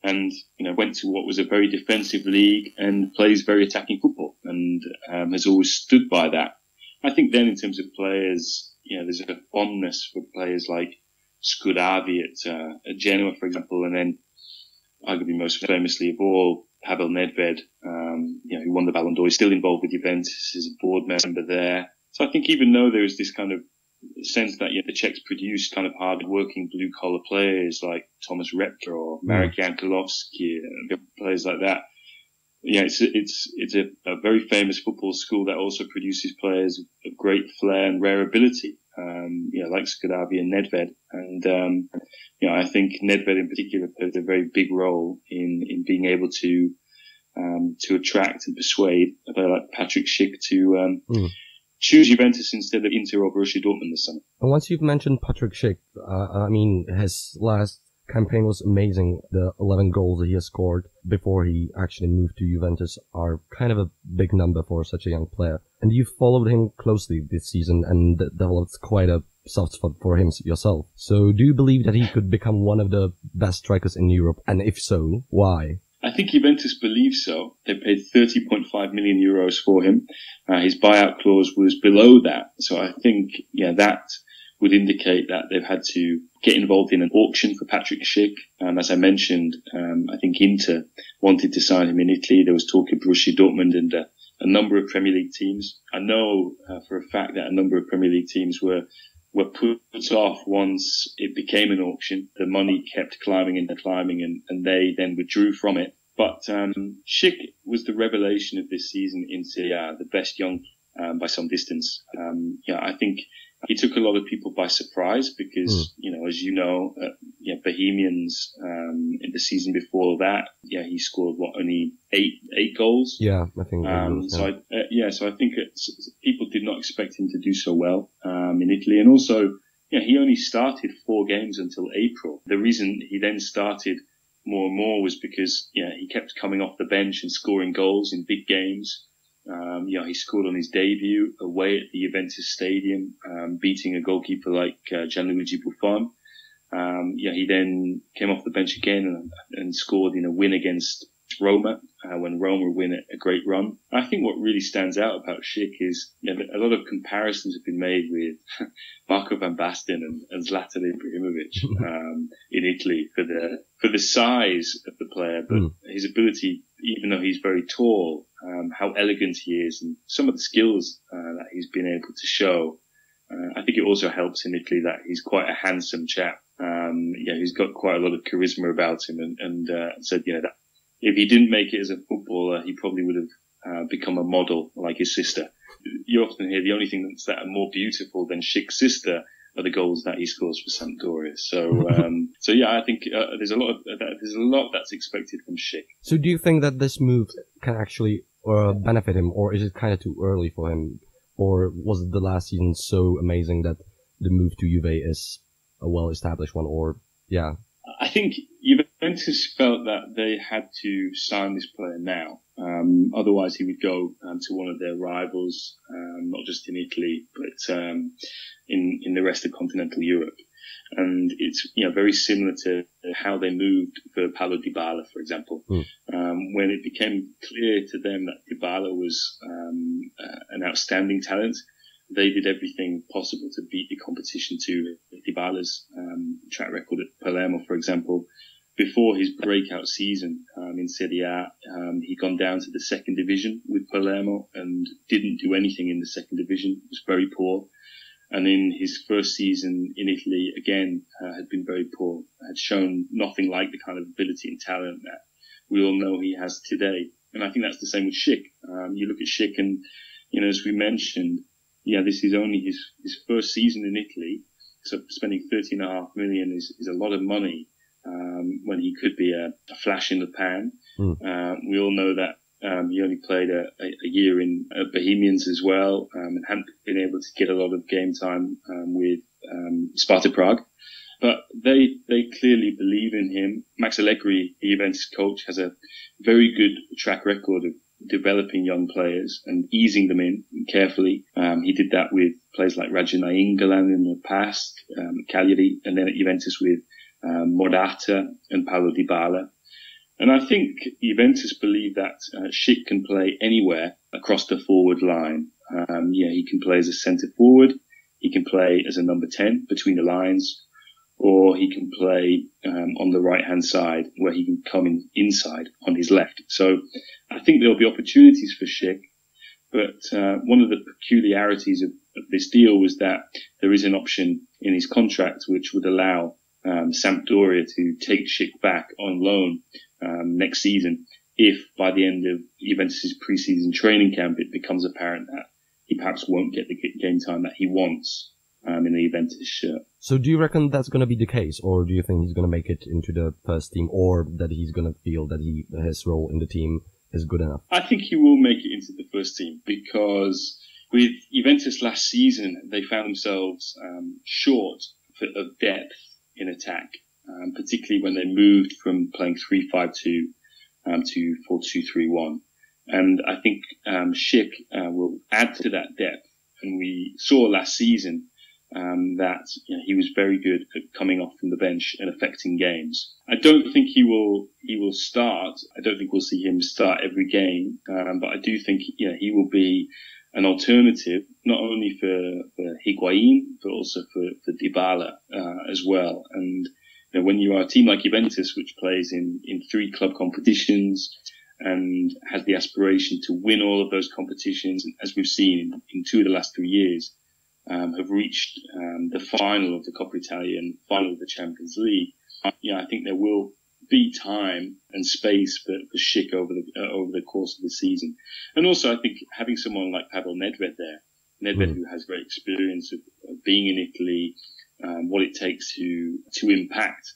and went to what was a very defensive league and plays very attacking football, and has always stood by that. I think then in terms of players, there's a fondness for players like Scudavi at Genoa, for example, and then arguably most famously of all, Pavel Nedved, who won the Ballon d'Or, is still involved with Juventus, is a board member there. So I think even though there is this kind of sense that the Czechs produce kind of hard-working blue-collar players like Thomas Repka or Marek Jankulovsky, players like that, it's a very famous football school that also produces players of great flair and rare ability, like Scudavi and Nedved. And I think Nedved in particular played a very big role in being able to attract and persuade a player like Patrick Schick to choose Juventus instead of Inter or Borussia Dortmund this summer. And once you've mentioned Patrick Schick, his last campaign was amazing. The 11 goals that he has scored before he actually moved to Juventus are kind of a big number for such a young player. And you followed him closely this season and developed quite a soft spot for him yourself. So do you believe that he could become one of the best strikers in Europe? And if so, why? I think Juventus believes so. They paid 30.5 million euros for him. His buyout clause was below that. So I think, that would indicate that they've had to get involved in an auction for Patrick Schick. As I mentioned, I think Inter wanted to sign him in Italy. There was talk of Borussia Dortmund and a number of Premier League teams. I know for a fact that a number of Premier League teams were put off once it became an auction. The money kept climbing and they then withdrew from it. But Schick was the revelation of this season in Serie A, the best young by some distance. I think he took a lot of people by surprise because, as Bohemians in the season before that, he scored only eight goals. Yeah, I think. So I think people did not expect him to do so well in Italy, and also, he only started 4 games until April. The reason he then started more and more was because he kept coming off the bench and scoring goals in big games. He scored on his debut away at the Juventus Stadium, beating a goalkeeper like Gianluigi Buffon. He then came off the bench again and scored in a win against Roma, when Roma win a great run. I think what really stands out about Schick is a lot of comparisons have been made with Marco van Basten and Zlatan Ibrahimovic in Italy for the size of the player, but his ability, even though he's very tall, how elegant he is and some of the skills that he's been able to show I think it also helps in Italy that he's quite a handsome chap. He's got quite a lot of charisma about him, and said, that if he didn't make it as a footballer, he probably would have become a model like his sister. You often hear the only thing that's that are more beautiful than Schick's sister are the goals that he scores for Sampdoria. So, I think there's a lot that's expected from Schick. So, do you think that this move can actually benefit him, or is it kind of too early for him, or was the last season so amazing that the move to Juve is a well-established one? Or I think Juventus felt that they had to sign this player now. Otherwise, he would go to one of their rivals, not just in Italy, but in the rest of continental Europe. And it's very similar to how they moved for Paulo Dybala, for example. When it became clear to them that Dybala was an outstanding talent, they did everything possible to beat the competition to Dybala's track record at Palermo, for example. Before his breakout season in Serie A, he'd gone down to the second division with Palermo and didn't do anything in the second division. It was very poor. And in his first season in Italy, again, had been very poor, had shown nothing like the kind of ability and talent that we all know he has today. And I think that's the same with Schick. You look at Schick and, as we mentioned, this is only his first season in Italy. So spending 13.5 million is a lot of money, when he could be a flash in the pan. We all know that he only played a year in Bohemians as well, and hadn't been able to get a lot of game time with Sparta Prague. But they clearly believe in him. Max Allegri, the Juventus coach, has a very good track record of developing young players and easing them in carefully. He did that with players like Raja Nainggolan in the past, Cagliari, and then at Juventus with Morata and Paulo Dybala. And I think Juventus believe that Schick can play anywhere across the forward line. He can play as a centre forward, he can play as a number 10 between the lines, or he can play on the right-hand side where he can come inside on his left. So I think there'll be opportunities for Schick, but one of the peculiarities of this deal was that there is an option in his contract which would allow Sampdoria to take Schick back on loan next season if by the end of Juventus' pre-season training camp it becomes apparent that he perhaps won't get the game time that he wants in the Juventus shirt. So do you reckon that's going to be the case, or do you think he's going to make it into the first team, or that he's going to feel that his role in the team is good enough? I think he will make it into the first team, because with Juventus last season they found themselves short of depth in attack, particularly when they moved from playing 3-5-2 to 4-2-3-1. And I think Schick will add to that depth. And we saw last season that he was very good at coming off from the bench and affecting games. I don't think he will start. I don't think we'll see him start every game, but I do think he will be an alternative, not only for Higuain, but also for Dybala as well. And when you are a team like Juventus, which plays in 3 club competitions and has the aspiration to win all of those competitions, and as we've seen in 2 of the last 3 years, have reached the final of the Coppa Italia and final of the Champions League, I think there will be time and space for Schick over the course of the season. And also, I think having someone like Pavel Nedved there, who has great experience of being in Italy, what it takes to impact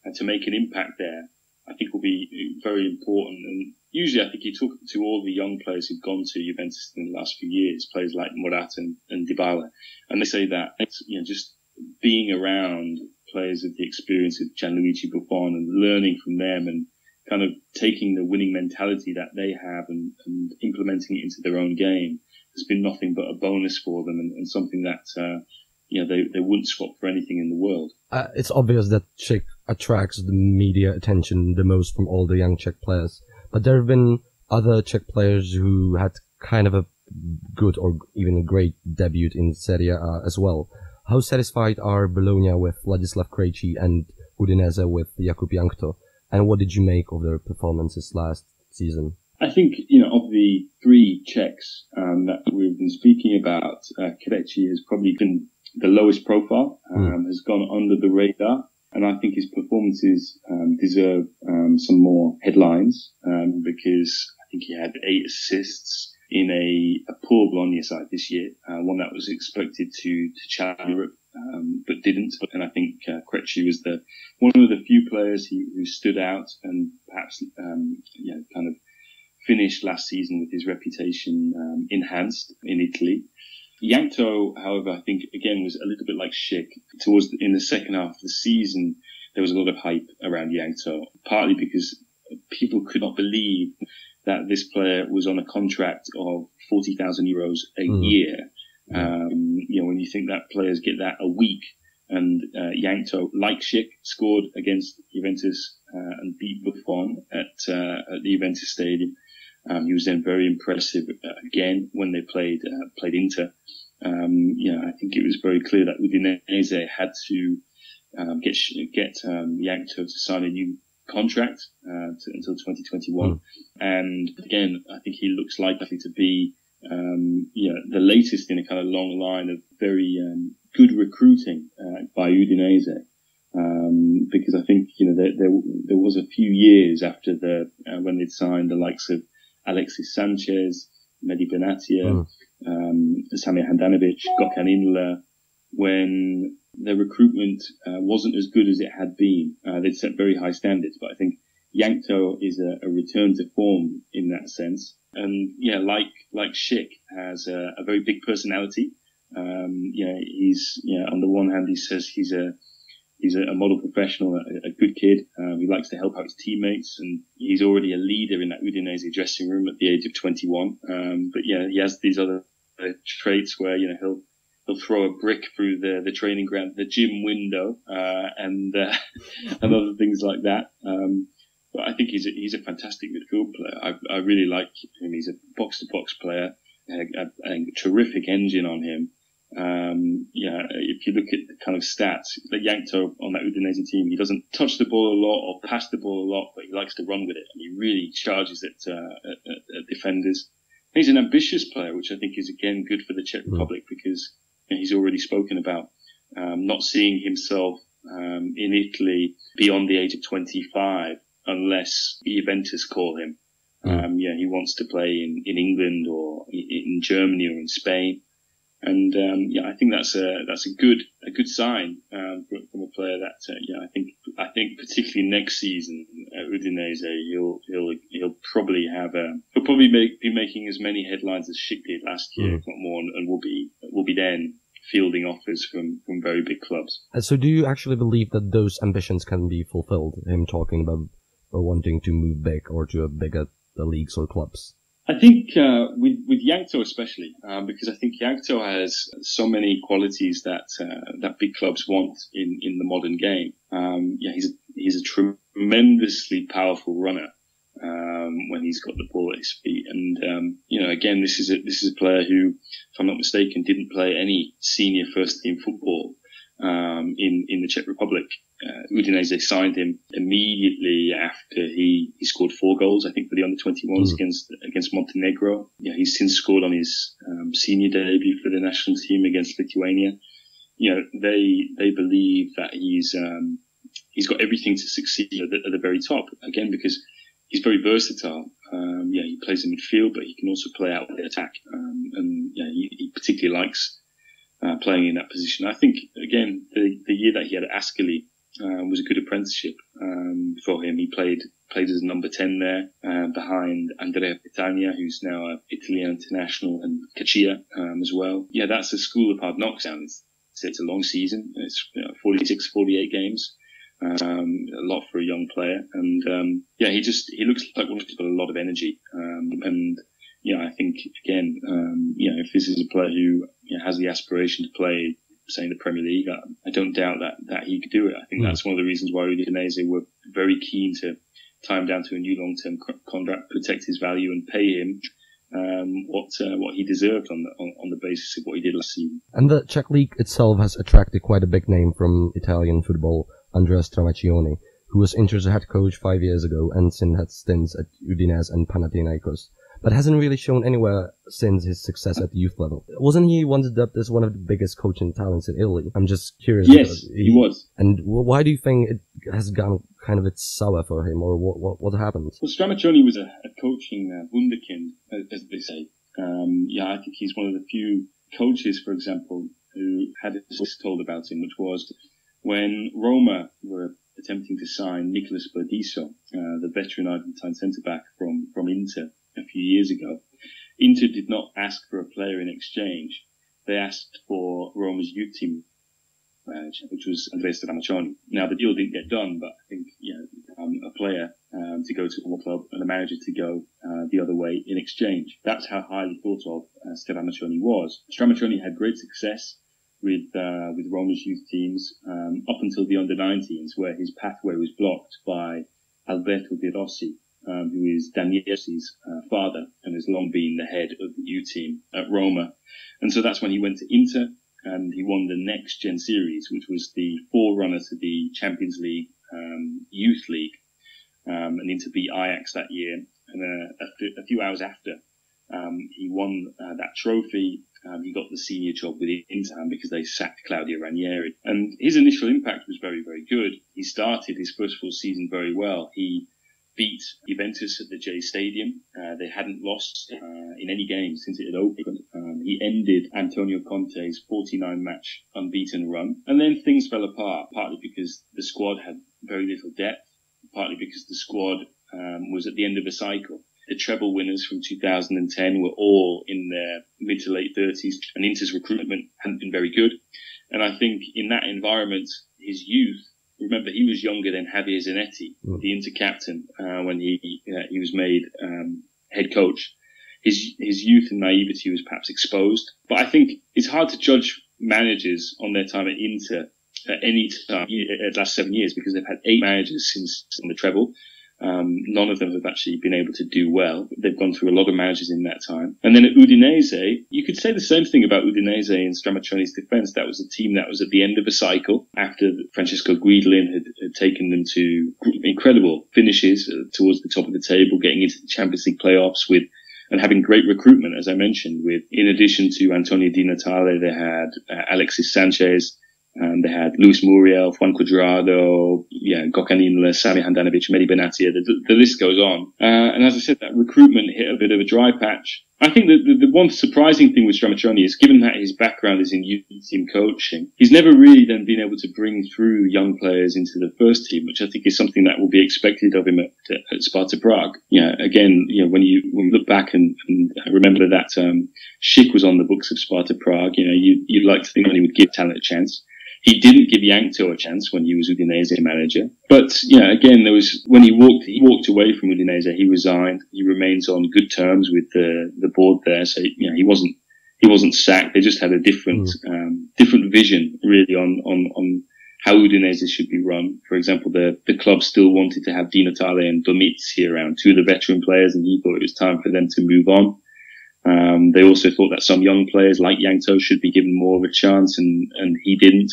and to make an impact there, I think will be very important. And usually I think you talk to all the young players who've gone to Juventus in the last few years, players like Morata and Dybala, and they say that just being around players with the experience of Gianluigi Buffon and learning from them and kind of taking the winning mentality that they have and implementing it into their own game has been nothing but a bonus for them, and something that they wouldn't swap for anything in the world. It's obvious that Schick attracts the media attention the most from all the young Czech players, but there have been other Czech players who had kind of a good or even a great debut in Serie A as well. How satisfied are Bologna with Ladislav Krejci and Udinese with Jakub Jankto? And what did you make of their performances last season? I think, of the 3 Czechs that we've been speaking about, Krejci has probably been the lowest profile, has gone under the radar. And I think his performances deserve some more headlines because I think he had 8 assists in a poor Bologna side this year, one that was expected to challenge Europe, but didn't. And I think Krejci was one of the few players who stood out and perhaps kind of finished last season with his reputation enhanced in Italy. Yankto, however, I think again was a little bit like Schick. In the second half of the season, there was a lot of hype around Yankto, partly because people could not believe that this player was on a contract of 40,000 euros a year. When you think that players get that a week, and Yankto, like Schick, scored against Juventus and beat Buffon at the Juventus Stadium. He was then very impressive again when they played Inter. I think it was very clear that Udinese had to get Yankto to sign a new contract until 2021. And again, I think he looks likely to be the latest in a kind of long line of very good recruiting by Udinese. Because I think there was a few years after when they'd signed the likes of Alexis Sanchez, Mehdi Benatia, Samir Handanovic, Gökhan Inler, when their recruitment wasn't as good as it had been. They'd set very high standards, but I think Yankto is a return to form in that sense. And like Schick, has a very big personality. He's on the one hand he says he's a model professional, a good kid. He likes to help out his teammates, and he's already a leader in that Udinese dressing room at the age of 21. But he has these other traits where he'll throw a brick through the training ground, the gym window, and other things like that. But I think he's a fantastic midfield player. I really like him. He's a box-to-box player, a terrific engine on him. If you look at the kind of stats, like Yankto on that Udinese team, he doesn't touch the ball a lot or pass the ball a lot, but he likes to run with it, and he really charges at defenders. He's an ambitious player, which I think is again good for the Czech Republic, because he's already spoken about not seeing himself in Italy beyond the age of 25 unless Juventus call him. He wants to play in England or in Germany or in Spain. And I think that's a good sign from a player that I think particularly next season at Udinese he'll probably be making as many headlines as Schick did last year, if not more, and will be then fielding offers from very big clubs. So do you actually believe that those ambitions can be fulfilled? Him talking about wanting to move big or to a bigger leagues or clubs. I think with Yankto especially, because I think Yankto has so many qualities that big clubs want in the modern game. He's a tremendously powerful runner when he's got the ball at his feet, and again, this is a player who, if I'm not mistaken, didn't play any senior first team football in the Czech Republic. Udinese signed him immediately after he scored 4 goals, I think, for the under-21s against Montenegro. He's since scored on his senior debut for the national team against Lithuania. They believe that he's got everything to succeed at the very top, again, because he's very versatile. He plays in midfield, but he can also play out the attack. He particularly likes playing in that position. I think, again, the year that he had at Ascoli was a good apprenticeship for him. He played as number 10 there, behind Andrea Petagna, who's now an Italian international, and Caccia as well. That's a school of hard knocks. It's a long season. It's 46, 48 games. A lot for a young player. And he looks like one who's got a lot of energy. I think, again, if this is a player who has the aspiration to play, say, in the Premier League, I don't doubt that he could do it. I think that's one of the reasons why Udinese were very keen to tie him down to a new long-term contract, protect his value, and pay him what he deserved on the basis of what he did last season. And the Czech league itself has attracted quite a big name from Italian football, Moderuje Stramaccioni, who was Inter's head coach 5 years ago and since had stints at Udinese and Panathinaikos. but hasn't really shown anywhere since his success at the youth level. Wasn't he once dubbed as one of the biggest coaching talents in Italy? I'm just curious. Yes, he was. And why do you think it has gone kind of sour for him, or what happened? Well, Stramaccioni was a coaching wunderkind, as they say. I think he's one of the few coaches, for example, who had his voice told about him, which was when Roma were attempting to sign Nicolas Berdiso, the veteran Argentine centre-back from Inter a few years ago. Inter did not ask for a player in exchange. They asked for Roma's youth team manager, which was Andrea Stramaccioni. Now, the deal didn't get done, but I think, a player to go to one club and a manager to go the other way in exchange. That's how highly thought of Stramaccioni was. Stramaccioni had great success with Roma's youth teams up until the under-19s, where his pathway was blocked by Alberto De Rossi, who is Danielsi's father and has long been the head of the youth team at Roma. And so that's when he went to Inter and he won the Next Gen Series, which was the forerunner to the Champions League Youth League. And Inter beat Ajax that year. And a few hours after he won that trophy, he got the senior job with Inter because they sacked Claudio Ranieri. And his initial impact was very, very good. He started his first full season very well. He beat Juventus at the J Stadium. They hadn't lost in any game since it had opened. He ended Antonio Conte's 49-match unbeaten run. And then things fell apart, partly because the squad had very little depth, partly because the squad was at the end of a cycle. The treble winners from 2010 were all in their mid to late 30s, and Inter's recruitment hadn't been very good. And I think in that environment, his youth, remember he was younger than Javier Zanetti, the Inter captain, when he was made head coach. His youth and naivety was perhaps exposed. But I think it's hard to judge managers on their time at Inter at any time at the last 7 years, because they've had 8 managers since the treble. None of them have actually been able to do well. They've gone through a lot of managers in that time. And then at Udinese, you could say the same thing about Udinese in Stramaccioni's defence. That was a team that was at the end of a cycle after Francesco Guidolin had taken them to incredible finishes towards the top of the table, getting into the Champions League playoffs and having great recruitment, as I mentioned, in addition to Antonio Di Natale, they had Alexis Sanchez, and they had Luis Muriel, Juan Cuadrado, Gökhan Inler, Sami Handanovic, Mehdi Benatia. The list goes on. And as I said, that recruitment hit a bit of a dry patch. I think that the one surprising thing with Stramaccioni is, given that his background is in youth team coaching, he's never really then been able to bring through young players into the first team, which I think is something that will be expected of him at Sparta Prague. Again, when you look back and remember that Schick was on the books of Sparta Prague, you'd like to think that he would give talent a chance. He didn't give Yankto a chance when he was Udinese manager. But, again, when he walked away from Udinese, he resigned. He remains on good terms with the board there. So, he wasn't sacked. They just had a different vision really on how Udinese should be run. For example, the club still wanted to have Di Natale and Domizzi around, 2 of the veteran players, and he thought it was time for them to move on. They also thought that some young players like Yankto should be given more of a chance, and he didn't.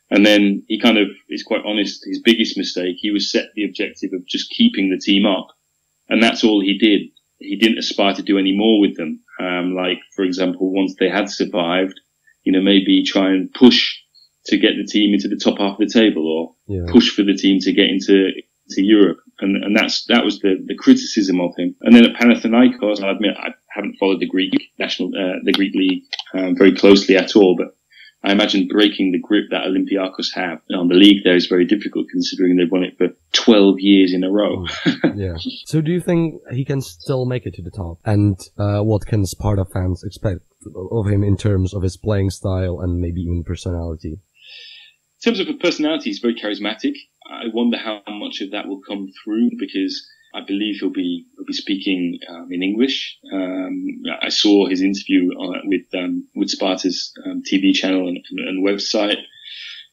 And then he kind of is quite honest. His biggest mistake, he was set the objective of just keeping the team up. And that's all he did. He didn't aspire to do any more with them. Like, for example, once they had survived, maybe try and push to get the team into the top half of the table, or push for the team to get into Europe. And that was the criticism of him. And then at Panathinaikos, I admit I haven't followed the Greek league very closely at all, but I imagine breaking the grip that Olympiacos have on the league there is very difficult, considering they've won it for 12 years in a row. Yeah. So do you think he can still make it to the top? And what can Sparta fans expect of him in terms of his playing style and maybe even personality? In terms of a personality, he's very charismatic. I wonder how much of that will come through, because I believe he'll be speaking in English. I saw his interview with Sparta's TV channel and website.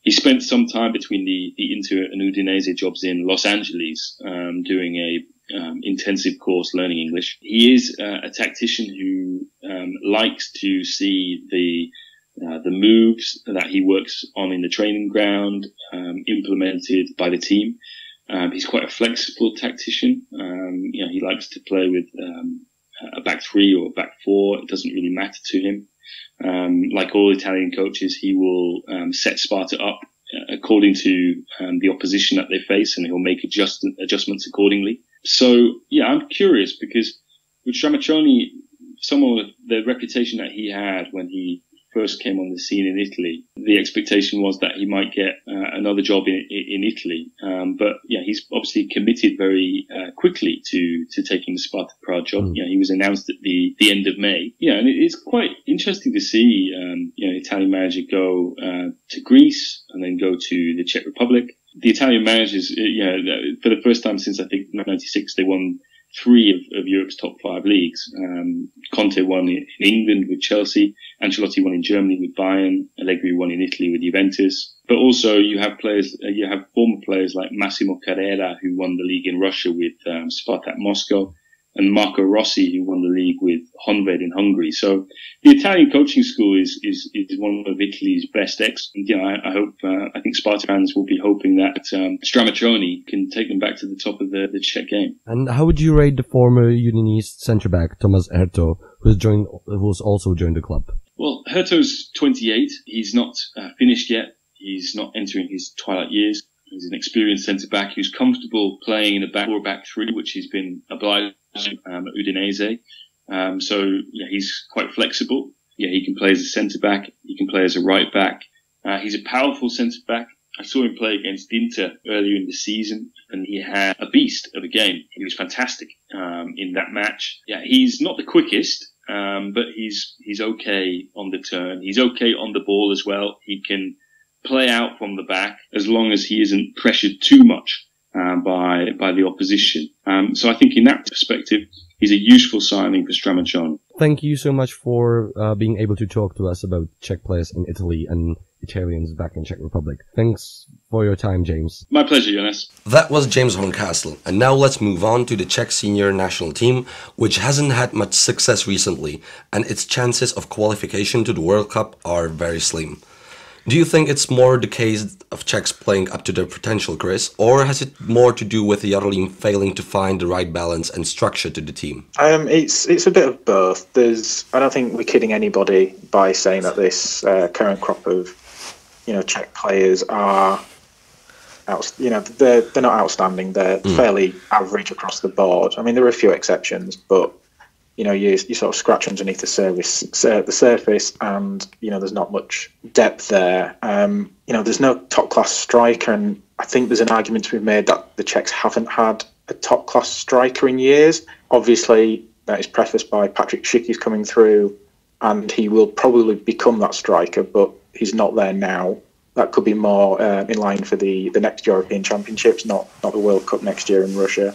He spent some time between the Inter and Udinese jobs in Los Angeles, doing a intensive course learning English. He is a tactician who likes to see the moves that he works on in the training ground implemented by the team. He's quite a flexible tactician. He likes to play with a back three or back four. It doesn't really matter to him. Like all Italian coaches, he will set Sparta up according to the opposition that they face, and he'll make adjustments accordingly. So, yeah, I'm curious because with Stramaccioni, someone with the reputation that he had when he first came on the scene in Italy, the expectation was that he might get another job in Italy. But yeah, he's obviously committed very quickly to taking the Sparta Prague job. He was announced at the end of May. Yeah, and it's quite interesting to see Italian manager go to Greece and then go to the Czech Republic. The Italian managers, for the first time since I think 1996, they won 3 of Europe's top 5 leagues. Conte won in England with Chelsea, Ancelotti won in Germany with Bayern, Allegri won in Italy with Juventus. But also you have former players like Massimo Carrera, who won the league in Russia with Spartak Moscow, and Marco Rossi, who won the league with Honved in Hungary. So the Italian coaching school is one of Italy's best and I think Sparta fans will be hoping that Stramaccioni can take them back to the top of the Czech game. And how would you rate the former Udinese centre-back Tomas Herto, who's also joined the club? Well, Herto's 28. He's not finished yet. He's not entering his twilight years. He's an experienced centre-back who's comfortable playing in a back three, which he's been obliged at Udinese. He's quite flexible. Yeah, he can play as a centre-back. He can play as a right-back. He's a powerful centre-back. I saw him play against Inter earlier in the season, and he had a beast of a game. He was fantastic in that match. Yeah, he's not the quickest, but he's okay on the turn. He's okay on the ball as well. He can play out from the back as long as he isn't pressured too much by the opposition. So I think in that perspective, he's a useful signing for Stramaccioni. Thank you so much for being able to talk to us about Czech players in Italy and Italians back in Czech Republic. Thanks for your time, James. My pleasure, Jonas. That was James Horncastle, and now let's move on to the Czech senior national team, which hasn't had much success recently, and its chances of qualification to the World Cup are very slim. Do you think it's more the case of Czechs playing up to their potential, Chris, or has it more to do with Jarolím failing to find the right balance and structure to the team? It's a bit of both. I don't think we're kidding anybody by saying that this current crop of Czech players are they're not outstanding. They're fairly average across the board. I mean, there are a few exceptions, but you sort of scratch underneath the surface, and there's not much depth there. There's no top class striker, and I think there's an argument to be made that the Czechs haven't had a top class striker in years. Obviously, that is prefaced by Patrik Schick is coming through, and he will probably become that striker, but he's not there now. That could be more in line for the next European Championships, not the World Cup next year in Russia.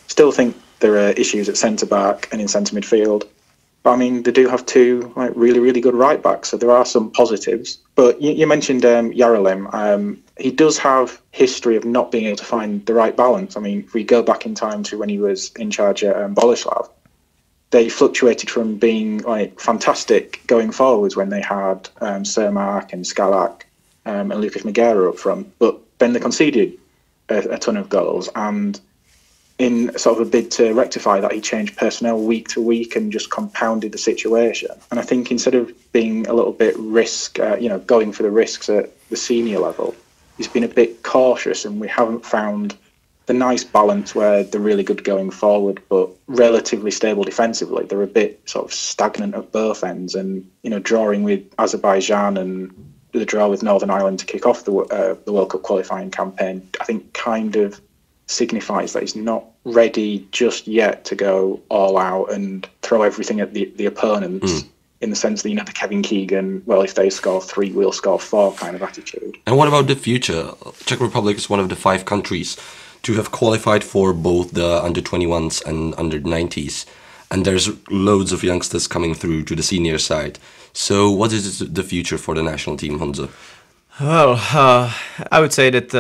Still think there are issues at centre-back and in centre midfield. But, I mean, they do have 2 really, really good right-backs, so there are some positives. But you mentioned Jarolím. He does have history of not being able to find the right balance. I mean, if we go back in time to when he was in charge at Boleslav, they fluctuated from being fantastic going forwards when they had Cermak and Skalak and Lucas Magera up front. But then they conceded a ton of goals, and in sort of a bid to rectify that, he changed personnel week to week and just compounded the situation. And I think instead of being a little bit going for the risks at the senior level, he's been a bit cautious, and we haven't found the nice balance where they're really good going forward, but relatively stable defensively. They're a bit sort of stagnant at both ends, and drawing with Azerbaijan and the draw with Northern Ireland to kick off the World Cup qualifying campaign, I think kind of signifies that he's not ready just yet to go all out and throw everything at the opponents, in the sense that, the Kevin Keegan, well, if they score 3, we'll score 4 kind of attitude. And what about the future? Czech Republic is one of the 5 countries to have qualified for both the under-21s and under-90s. And there's loads of youngsters coming through to the senior side. So what is the future for the national team, Honza? Well, I would say that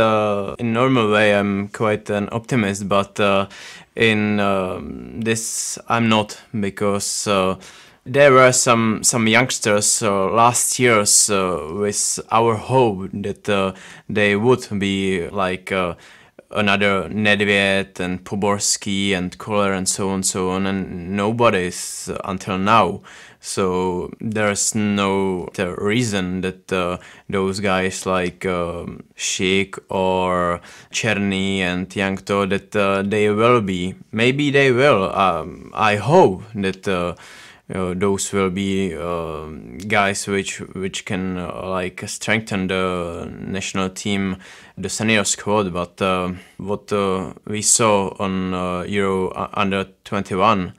in normal way I'm quite an optimist, but in this I'm not, because there were some youngsters last years with our hope that they would be another Nedvěd and Poborský and Koller and so on, and nobody's until now. So there's no reason that those guys like Schick or Černý and Jankto that they will be. Maybe they will. I hope that those will be guys which can like strengthen the national team, the senior squad. But what we saw on Euro under 21,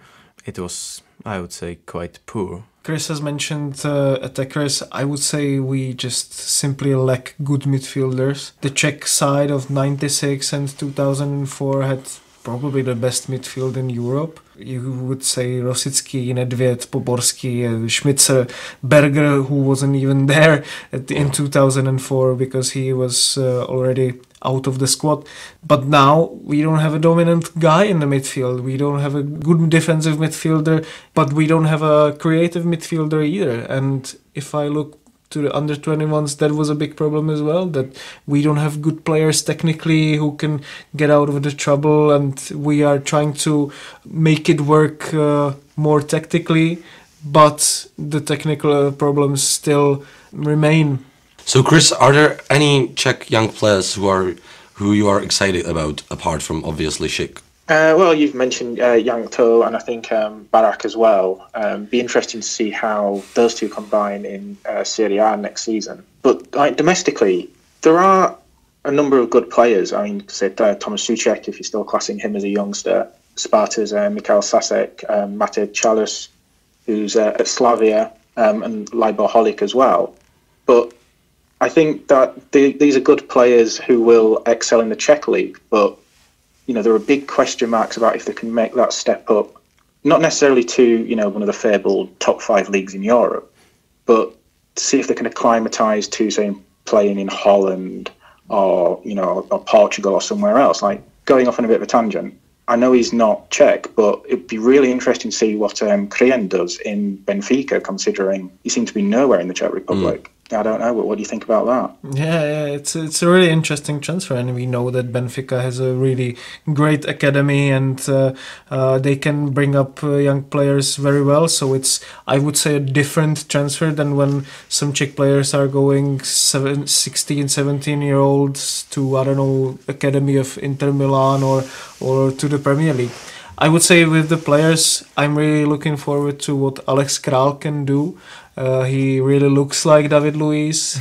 it was, I would say, quite poor. Chris has mentioned attackers. I would say we just simply lack good midfielders. The Czech side of 96 and 2004 had probably the best midfield in Europe. You would say Rosický, Nedvěd, Poborský, Schmitzer, Berger, who wasn't even there in 2004 because he was already out of the squad. But now we don't have a dominant guy in the midfield. We don't have a good defensive midfielder, but we don't have a creative midfielder either. And if I look to the under 21s, that was a big problem as well, that we don't have good players technically who can get out of the trouble, and we are trying to make it work more tactically, but the technical problems still remain. So Chris, are there any Czech young players who you are excited about, apart from obviously Schick? Well, you've mentioned Jankto and I think Barak as well. Be interesting to see how those two combine in Serie A next season. But like domestically, there are a number of good players. I mean, say Thomas Sucek, if you're still classing him as a youngster. Sparta's Michal Sasek, Mate Chalus, who's at Slavia, and Libor Holik as well. But I think that these are good players who will excel in the Czech league, but you know, there are big question marks about if they can make that step up, not necessarily to, you know, one of the fabled top 5 leagues in Europe, but to see if they can acclimatise to, say, playing in Holland or, you know, or Portugal or somewhere else. Like, going off on a bit of a tangent, I know he's not Czech, but it'd be really interesting to see what Krien does in Benfica, considering he seems to be nowhere in the Czech Republic. I don't know. What do you think about that? Yeah, it's a really interesting transfer, and we know that Benfica has a really great academy, and they can bring up young players very well. So it's, I would say, a different transfer than when some Czech players are going 16, 17-year-olds to, I don't know, academy of Inter Milan or to the Premier League. I would say with the players, I'm really looking forward to what Alex Král can do. He really looks like David Luiz.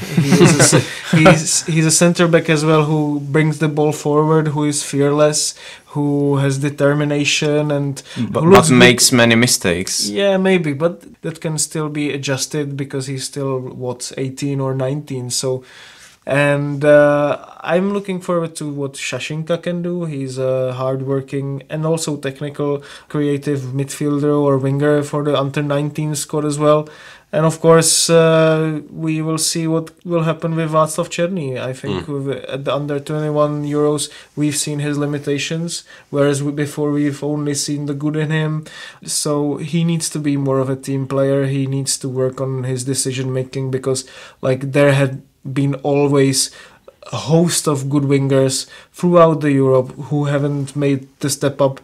He's a centre back as well who brings the ball forward, who is fearless, who has determination, and but makes many mistakes. Yeah, maybe, but that can still be adjusted because he's still 18 or 19. So. And I'm looking forward to what Shashinka can do. He's a hard-working and also technical, creative midfielder or winger for the under-19 squad as well. And of course, we will see what will happen with Václav Černý. I think at the under-21 Euros, we've seen his limitations, whereas before we've only seen the good in him. So he needs to be more of a team player. He needs to work on his decision-making because, like, there had been always a host of good wingers throughout the Europe who haven't made the step up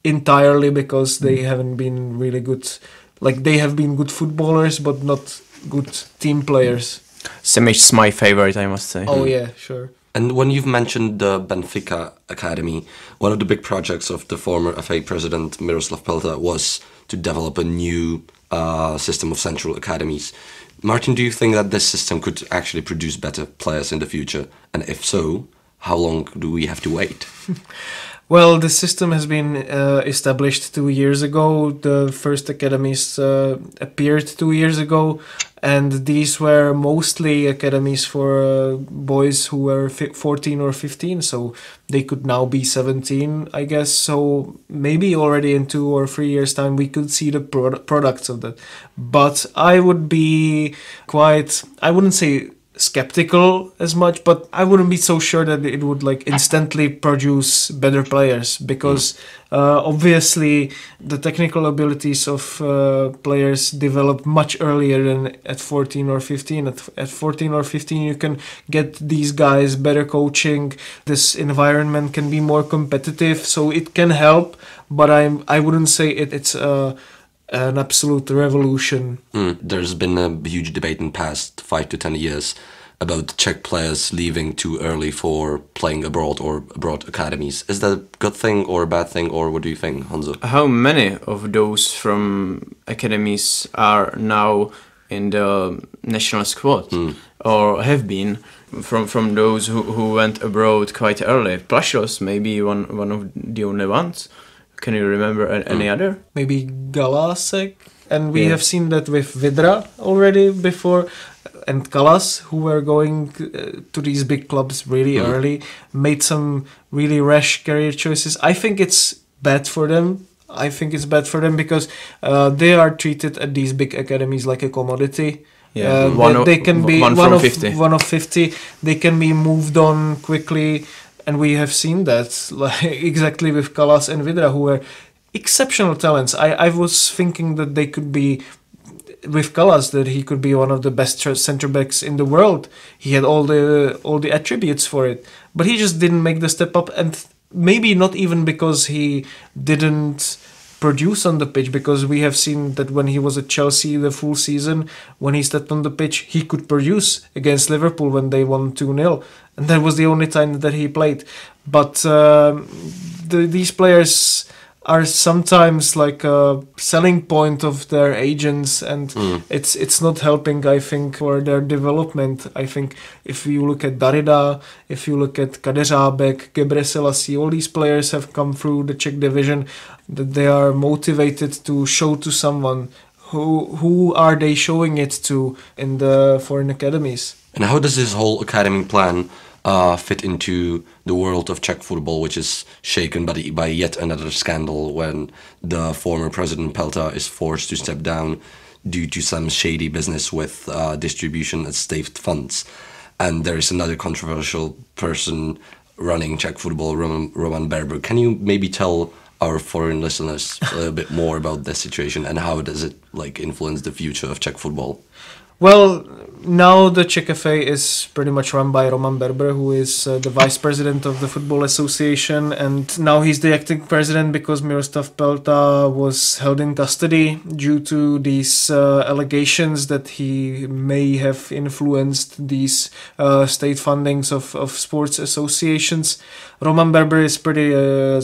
entirely because they haven't been really good. Like, they have been good footballers but not good team players. Simich's my favorite, I must say. Oh yeah, sure. And when you've mentioned the Benfica Academy, one of the big projects of the former FA president Miroslav Pelta was to develop a new system of central academies. Martin, do you think that this system could actually produce better players in the future? And if so, how long do we have to wait? Well, the system has been established 2 years ago. The first academies appeared 2 years ago, and these were mostly academies for boys who were 14 or 15, so they could now be 17, I guess. So maybe already in 2 or 3 years' time we could see the products of that. But I would be quite, I wouldn't say skeptical as much, but I wouldn't be so sure that it would like instantly produce better players, because obviously the technical abilities of players develop much earlier than at 14 or 15. At 14 or 15 you can get these guys better coaching, this environment can be more competitive, so it can help, but I wouldn't say it's an absolute revolution. There's been a huge debate in the past 5 to 10 years about Czech players leaving too early for playing abroad or abroad academies. Is that a good thing or a bad thing, or what do you think, Honzo? How many of those from academies are now in the national squad or have been from those who went abroad quite early? Plashoz maybe one of the only ones. Can you remember any other? Maybe Galasek. And we have seen that with Vidra already before. And Kalas, who were going to these big clubs really early, made some really rash career choices. I think it's bad for them. Because they are treated at these big academies like a commodity. They can be one of 50. They can be moved on quickly. And we have seen that exactly with Kalas and Vidra, who were exceptional talents. I was thinking that they could be, with Kalas, that he could be one of the best centre backs in the world. He had all the attributes for it, but he just didn't make the step up, and maybe not even because he didn't produce on the pitch, because we have seen that when he was at Chelsea the full season, when he stepped on the pitch, he could produce against Liverpool when they won 2-0, and that was the only time that he played. But these players are sometimes like a selling point of their agents, and it's not helping, I think, for their development. I think if you look at Darida, if you look at Kadeřábek, Gebre Selassie, all these players have come through the Czech division, that they are motivated to show to someone. Who are they showing it to in the foreign academies? And how does this whole academy plan fit into the world of Czech football, which is shaken by yet another scandal when the former president Pelta is forced to step down due to some shady business with distribution of state funds. And there is another controversial person running Czech football, Roman Berber. Can you maybe tell our foreign listeners a little bit more about this situation, and how does it influence the future of Czech football? Well, now the Czech FA is pretty much run by Roman Berber, who is the vice president of the Football Association, and now he's the acting president because Miroslav Pelta was held in custody due to these allegations that he may have influenced these state fundings of sports associations. Roman Berber is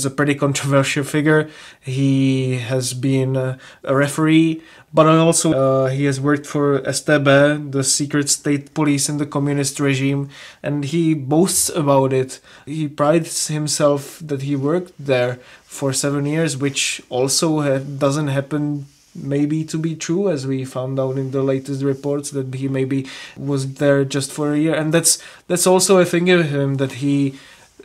a pretty controversial figure. He has been a referee, but also he has worked for STB, the secret state police in the communist regime, and he boasts about it. He prides himself that he worked there for 7 years, which also doesn't happen maybe to be true, as we found out in the latest reports, that he maybe was there just for a year. And that's also a thing of him, that he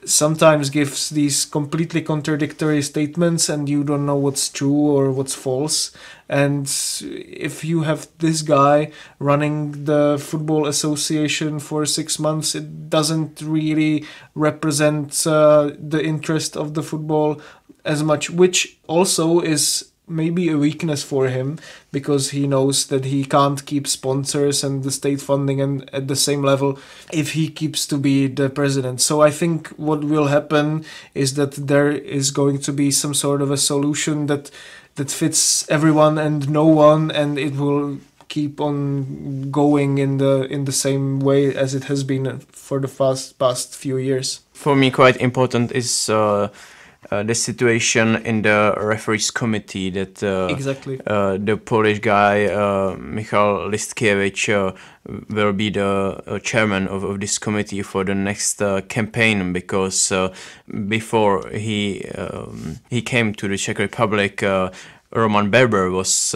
sometimes gives these completely contradictory statements and you don't know what's true or what's false. And if you have this guy running the Football Association for 6 months, it doesn't really represent the interest of the football as much, which also is maybe a weakness for him, because he knows that he can't keep sponsors and the state funding and at the same level if he keeps to be the president. So I think what will happen is that there is going to be some sort of a solution that fits everyone and no one, and it will keep on going in the same way as it has been for the past few years. For me, quite important is the situation in the referees committee, that exactly the Polish guy Michal Listkiewicz will be the chairman of this committee for the next campaign, because before he came to the Czech Republic, Roman Berber was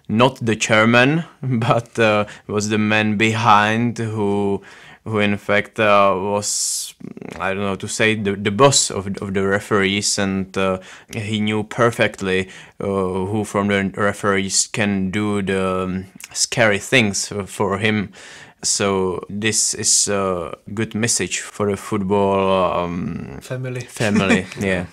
not the chairman, but was the man behind who in fact was, I don't know to say, the boss of the referees, and he knew perfectly who from the referees can do the scary things for him. So this is a good message for the football family. Yeah.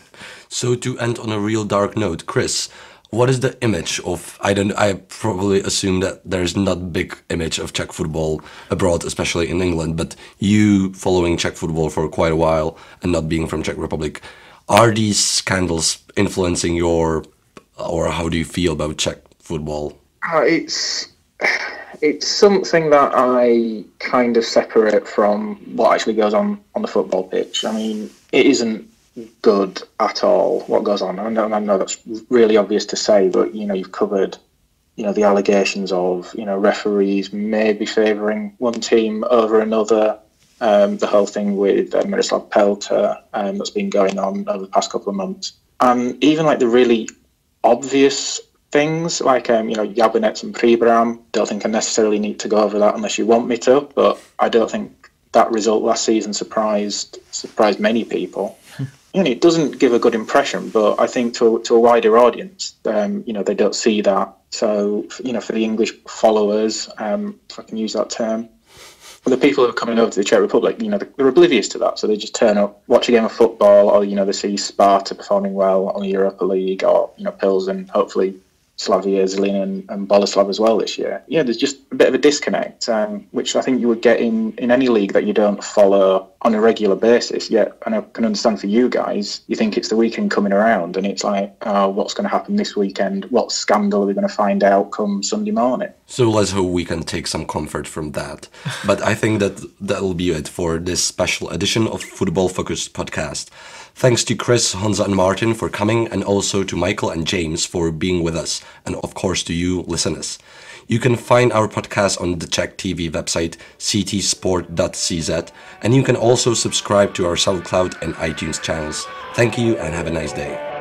So to end on a real dark note, Chris, what is the image of, I probably assume that there's not big image of Czech football abroad, especially in England, but you following Czech football for quite a while and not being from Czech Republic, are these scandals influencing or how do you feel about Czech football? It's something that I kind of separate from what actually goes on the football pitch. I mean, it isn't good at all what goes on. I know that's really obvious to say, but you've covered the allegations of referees maybe favouring one team over another. The whole thing with Miroslav Pelter that's been going on over the past couple of months, and even like the really obvious things like Jablonec and Příbram. Don't think I necessarily need to go over that unless you want me to, but I don't think that result last season surprised many people. It doesn't give a good impression, but I think to a wider audience, they don't see that. So, for the English followers, if I can use that term, the people who are coming over to the Czech Republic, they're oblivious to that. So they just turn up, watch a game of football, or, they see Sparta performing well on the Europa League, or, Pilsen, hopefully Slavia, Zlín and Boleslav as well this year. Yeah, there's just a bit of a disconnect, which I think you would get in any league that you don't follow on a regular basis. Yet, and I can understand for you guys, you think it's the weekend coming around and it's like, oh, what's going to happen this weekend? What scandal are we going to find out come Sunday morning? So let's hope we can take some comfort from that. But I think that'll be it for this special edition of Football Focus podcast. Thanks to Chris, Honza and Martin for coming, and also to Michael and James for being with us, and of course to you listeners. You can find our podcast on the Czech TV website ctsport.cz, and you can also subscribe to our SoundCloud and iTunes channels. Thank you and have a nice day.